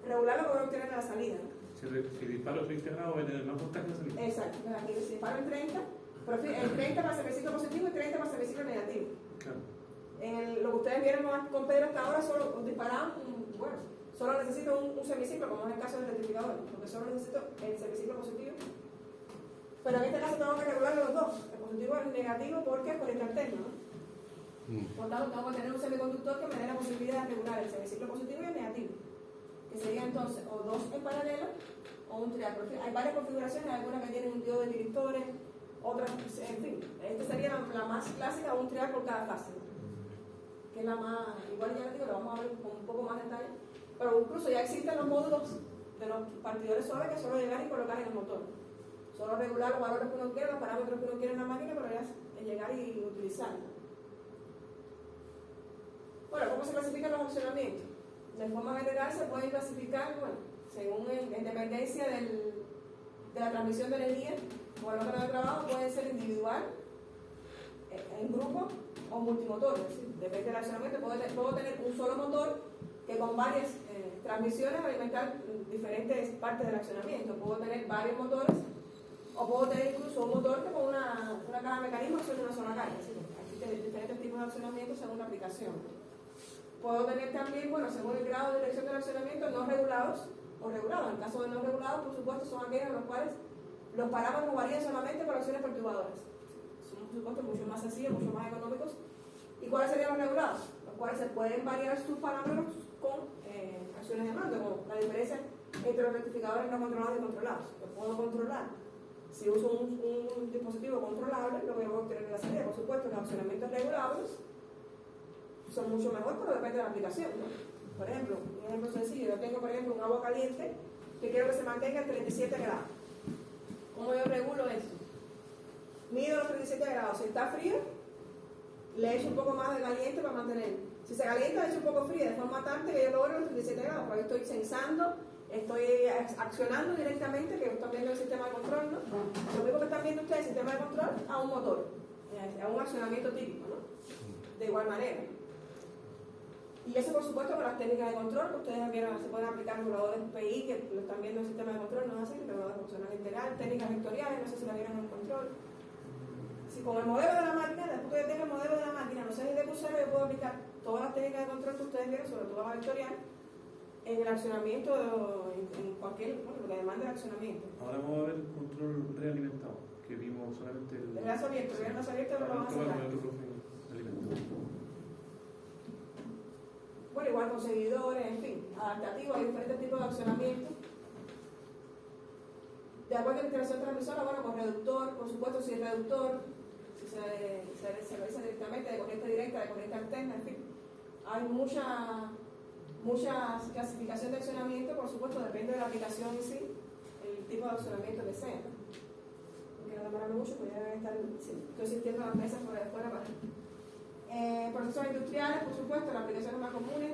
regularlo para obtener la salida, ¿no? Si disparo 30 grados, voy a tener más voltaje en la salida. Exacto. Entonces aquí si disparo en 30, pero el 30 para el ciclo positivo y 30 para el ciclo negativo. Claro. Lo que ustedes vieron con Pedro hasta ahora, solo disparaban, bueno, solo necesito un semiciclo, como es el caso del rectificador, porque solo necesito el semiciclo positivo. Pero en este caso tengo que regular los dos, el positivo y el negativo, porque es corriente alterna, ¿no? Por tanto, tengo que tener un semiconductor que me dé la posibilidad de regular el semiciclo positivo y el negativo, que sería entonces o dos en paralelo o un triángulo. Hay varias configuraciones, algunas que tienen un diodo de directores, otras, en fin, esta sería la más clásica, un triángulo por cada fase, ¿no? Que es la más, igual ya les digo, lo vamos a ver con un poco más detalle, pero incluso ya existen los módulos de los partidores suaves que solo llegar y colocar en el motor. Solo regular los valores que uno quiere, los parámetros que uno quiere en la máquina, pero ya es llegar y utilizarlo. Bueno, ¿cómo se clasifican los accionamientos? De forma general se pueden clasificar, bueno, según en dependencia de la transmisión de energía o el órgano de trabajo, puede ser individual, en grupo o multimotor. Es decir, depende del accionamiento. Puedo tener un solo motor que con varias transmisiones alimentar diferentes partes del accionamiento. Puedo tener varios motores o puedo tener incluso un motor que con una caja de mecanismos acciona una sola carga. Existen diferentes tipos de accionamiento según la aplicación. Puedo tener también, bueno, según el grado de dirección del accionamiento, no regulados o regulados. En el caso de no regulados, por supuesto, son aquellos en los cuales los parámetros varían solamente por acciones perturbadoras. Son, por supuesto, mucho más sencillos, mucho más económicos. ¿Y cuáles serían los regulados? Los cuales se pueden variar sus parámetros con acciones de mando, como la diferencia entre los rectificadores no controlados y controlados. Los puedo controlar. Si uso un dispositivo controlable, lo voy a obtener en la salida. Por supuesto, los accionamientos regulables son mucho mejor, pero depende de la aplicación, ¿no? Por ejemplo, un ejemplo sencillo, yo tengo, por ejemplo, un agua caliente que quiero que se mantenga en 37 grados. ¿Cómo yo regulo eso? Mido los 37 grados. Si está frío, le echo un poco más de caliente para mantenerlo. Si se calienta, le echo un poco frío, de forma tal que yo logro los 37 grados. Pero yo estoy sensando, estoy accionando directamente, que están viendo el sistema de control, ¿no? Lo único que están viendo ustedes, el sistema de control, a un motor, a un accionamiento típico, ¿no? De igual manera. Y eso, por supuesto, con las técnicas de control, que ustedes vieron, se pueden aplicar reguladores PI, que lo están viendo en el sistema de control, no es así, reguladores funcional integral, técnicas vectoriales, no sé si la vieron en el control. Si con el modelo de la máquina, después que yo tenga el modelo de la máquina, no sé ni de qué usarlo, yo puedo aplicar todas las técnicas de control que ustedes vieron, sobre todo la vectorial, en el accionamiento, en cualquier, bueno, lo que demande el accionamiento. Ahora vamos a ver el control realimentado, que vimos solamente el brazo abierto, el brazo abierto lo vamos a sacar. Bueno, igual con seguidores, en fin, adaptativos, hay diferentes tipos de accionamiento. De acuerdo a la integración transmisora, bueno, con reductor, por supuesto, si es reductor, si se realiza directamente de corriente directa, de corriente alterna, en fin. Hay mucha clasificación de accionamiento, por supuesto, depende de la aplicación en sí, el tipo de accionamiento que sea. No quiero demorar mucho, porque ya deben estar, estoy sintiendo las mesas por afuera para... procesos industriales, por supuesto, las aplicaciones más comunes,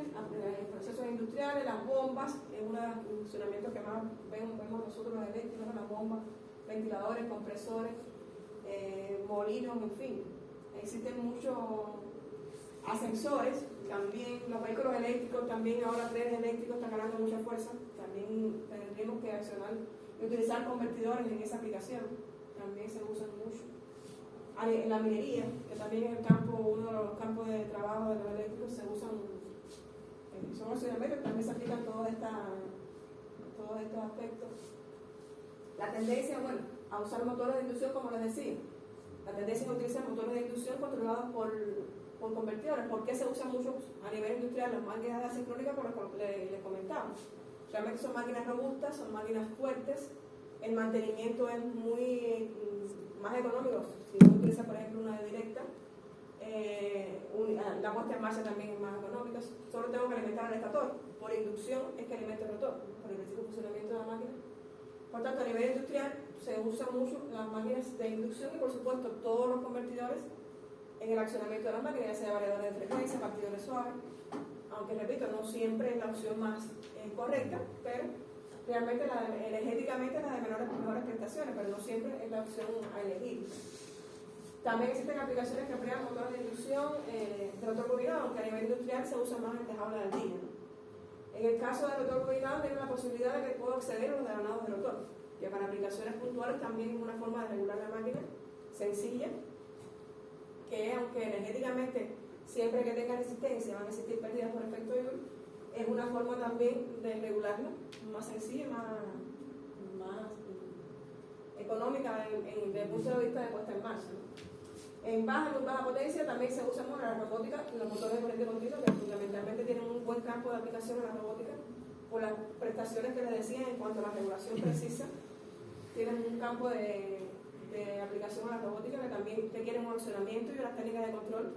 procesos industriales, las bombas, es uno de los funcionamientos que más vemos nosotros los eléctricos, las bombas, ventiladores, compresores, molinos, en fin. Existen muchos ascensores, también los vehículos eléctricos, también ahora trenes eléctricos están ganando mucha fuerza, también tendríamos que accionar y utilizar convertidores en esa aplicación, también se usan mucho. En la minería, que también es el campo, uno de los campos de trabajo de los eléctricos, se usan, son accionamientos que también se aplican todos estos aspectos. La tendencia, bueno, a usar motores de inducción, como les decía, la tendencia es utilizar motores de inducción controlados por por convertidores. ¿Por qué se usan mucho a nivel industrial las máquinas de asincrónica? Por lo que les comentamos. Realmente son máquinas robustas, son máquinas fuertes, el mantenimiento es muy más económico si uno utiliza, por ejemplo, una de directa. La puesta en marcha también es más económica. Solo tengo que alimentar el estator. Por inducción es que alimenta el rotor, por el principio de funcionamiento de la máquina. Por tanto, a nivel industrial se usan mucho las máquinas de inducción y, por supuesto, todos los convertidores en el accionamiento de las máquinas, ya sea variadores de frecuencia, partidores suaves. Aunque, repito, no siempre es la opción más correcta, pero realmente energéticamente es la de mejores prestaciones, pero no siempre es la opción a elegir. También existen aplicaciones que emplean motores de inducción de rotor bobinado, aunque a nivel industrial se usa más el tejado de aldilla, ¿no? En el caso del rotor bobinado, tengo la posibilidad de que puedo acceder a los granados de rotor, que para aplicaciones puntuales también es una forma de regular la máquina sencilla, que aunque energéticamente siempre que tenga resistencia van a existir pérdidas por efecto Joule, es una forma también de regularla más sencilla, más económica desde el punto de vista de puesta en marcha, ¿no? En baja y muy baja potencia también se usa mucho la robótica, los motores de corriente continua, que fundamentalmente tienen un buen campo de aplicación en la robótica, por las prestaciones que les decía en cuanto a la regulación precisa, tienen un campo de aplicación a la robótica que también requiere un accionamiento y unas técnicas de control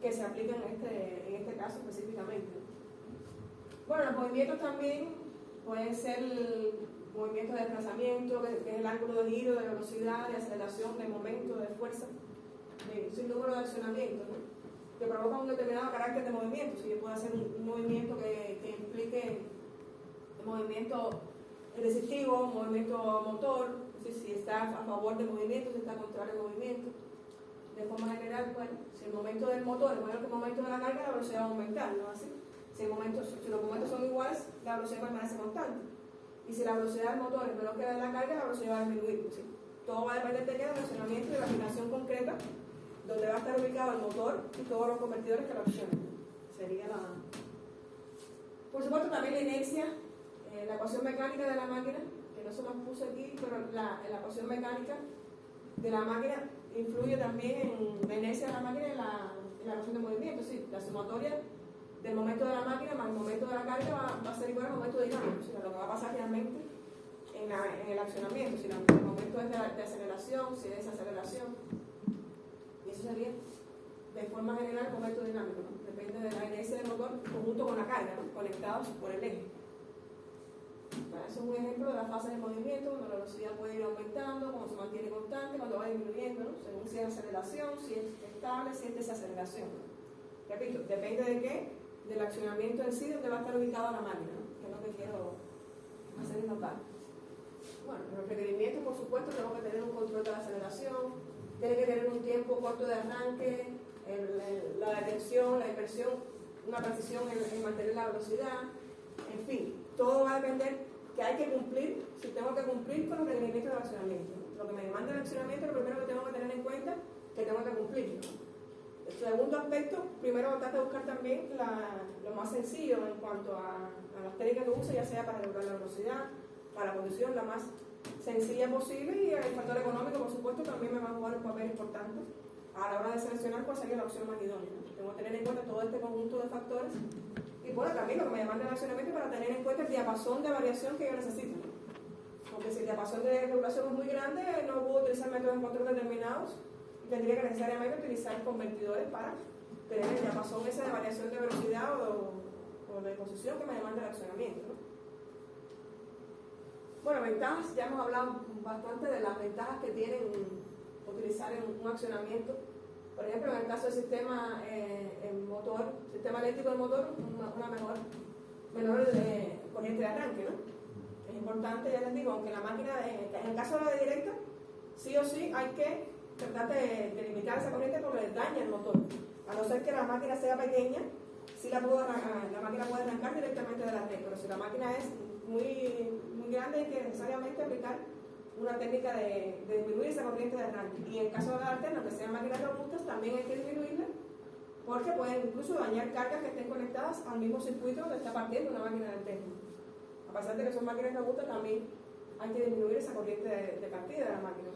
que se aplican en este caso específicamente. Bueno, los movimientos también pueden ser movimientos de desplazamiento, que es el ángulo de giro, de velocidad, de aceleración, de momento, de fuerza, sin número de accionamientos, ¿no? Que provoca un determinado carácter de movimiento. Si yo puedo hacer un movimiento que implique movimiento resistivo, movimiento motor, si está a favor del movimiento, si está contrario al movimiento. De forma general, bueno, si el momento del motor es mayor que el momento de la carga, la velocidad va a aumentar, ¿no? Así. Si los momentos son iguales, la velocidad permanece constante. Y si la velocidad del motor es menor que la de la carga, la velocidad va a disminuir, ¿sí? Todo va a depender del funcionamiento y de la afinación concreta donde va a estar ubicado el motor y todos los convertidores que lo accionan. Sería la... Por supuesto, también la inercia, la ecuación mecánica de la máquina, que no se las puse aquí, pero la ecuación mecánica de la máquina influye también en la inercia de la máquina y en la ecuación de movimiento. Sí, la sumatoria del momento de la máquina más el momento de la carga va a ser igual al momento dinámico, o sea, lo que va a pasar realmente en el accionamiento, si el momento es de aceleración, si es desaceleración. Y eso sería, de forma general, el momento dinámico, ¿no? Depende de la inercia del motor conjunto con la carga, ¿no? Conectados por el eje. Bueno, eso es un ejemplo de las fases de movimiento, cuando la velocidad puede ir aumentando, cuando se mantiene constante, cuando va disminuyendo, ¿no? Según si es aceleración, si es estable, si es desaceleración, ¿no? Repito, depende de qué, del accionamiento en sí, donde va a estar ubicada la máquina, ¿no? Que es lo que quiero hacer notar. Bueno, los requerimientos, por supuesto, tengo que tener un control de la aceleración, tiene que tener un tiempo corto de arranque, la detención, la inversión, una precisión en mantener la velocidad, en fin, todo va a depender que hay que cumplir, si tengo que cumplir con los requerimientos del accionamiento. Lo que me demanda el accionamiento, lo primero que tengo que tener en cuenta que tengo que cumplir, ¿no? El segundo aspecto, primero tratar de buscar también lo más sencillo en cuanto a las técnicas que use, ya sea para regular la velocidad, para la conducción, la más sencilla posible, y el factor económico, por supuesto, también me va a jugar un papel importante a la hora de seleccionar cuál sería la opción más idónea. Tengo que tener en cuenta todo este conjunto de factores y, bueno, también lo que me demanda el accionamiento para tener en cuenta el diapasón de variación que yo necesito. Porque si el diapasón de regulación es muy grande, no puedo utilizar métodos de control determinados y tendría que necesariamente utilizar convertidores para tener el diapasón ese de variación de velocidad o de posición que me demanda el accionamiento, ¿no? Bueno, ventajas, ya hemos hablado bastante de las ventajas que tienen utilizar un accionamiento. Por ejemplo, en el caso del sistema sistema eléctrico del motor, una menor corriente de arranque, ¿no? Es importante, ya les digo, aunque la máquina, en el caso de la de directa, sí o sí hay que tratar de limitar esa corriente porque daña el motor. A no ser que la máquina sea pequeña, sí la máquina puede arrancar directamente de la red, pero si la máquina es muy grande, hay que necesariamente aplicar una técnica de disminuir esa corriente de arranque. Y en el caso de la alterna, que sean máquinas robustas, también hay que disminuirla porque pueden incluso dañar cargas que estén conectadas al mismo circuito donde está partiendo una máquina de alterna. A pesar de que son máquinas robustas, también hay que disminuir esa corriente de partida de la máquina.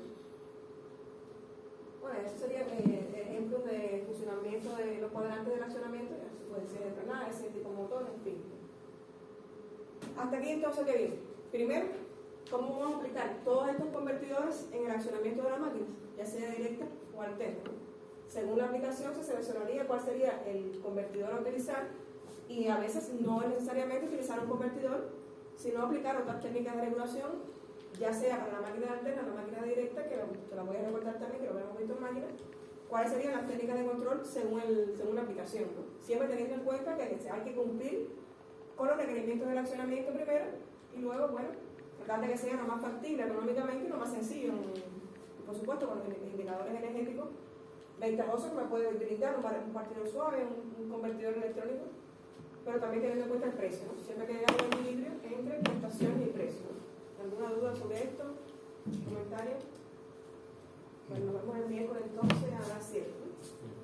Bueno, eso sería ejemplos de funcionamiento de los cuadrantes del accionamiento, ya se puede ser de drenaje, céntrico motor, en fin. Hasta aquí entonces, ¿qué viene? Primero, ¿cómo vamos a aplicar todos estos convertidores en el accionamiento de la máquina, ya sea directa o alterna? Según la aplicación se seleccionaría cuál sería el convertidor a utilizar y a veces no es necesariamente utilizar un convertidor, sino aplicar otras técnicas de regulación, ya sea para la máquina alterna o la máquina directa, que te la voy a recordar también, que lo hemos visto en máquina, cuáles serían las técnicas de control según la aplicación, ¿no? Siempre teniendo en cuenta que hay que cumplir con los requerimientos del accionamiento primero y luego, bueno, tratar de que sea lo más factible económicamente y lo más sencillo, por supuesto con los indicadores energéticos ventajosos que me puede utilizar un partidor suave, un convertidor electrónico, pero también teniendo en cuenta el precio, ¿no? Siempre que haya un equilibrio entre prestación y precio, ¿no? ¿Alguna duda sobre esto? ¿Comentario? Bueno, nos vemos el miércoles entonces a las 7, ¿no?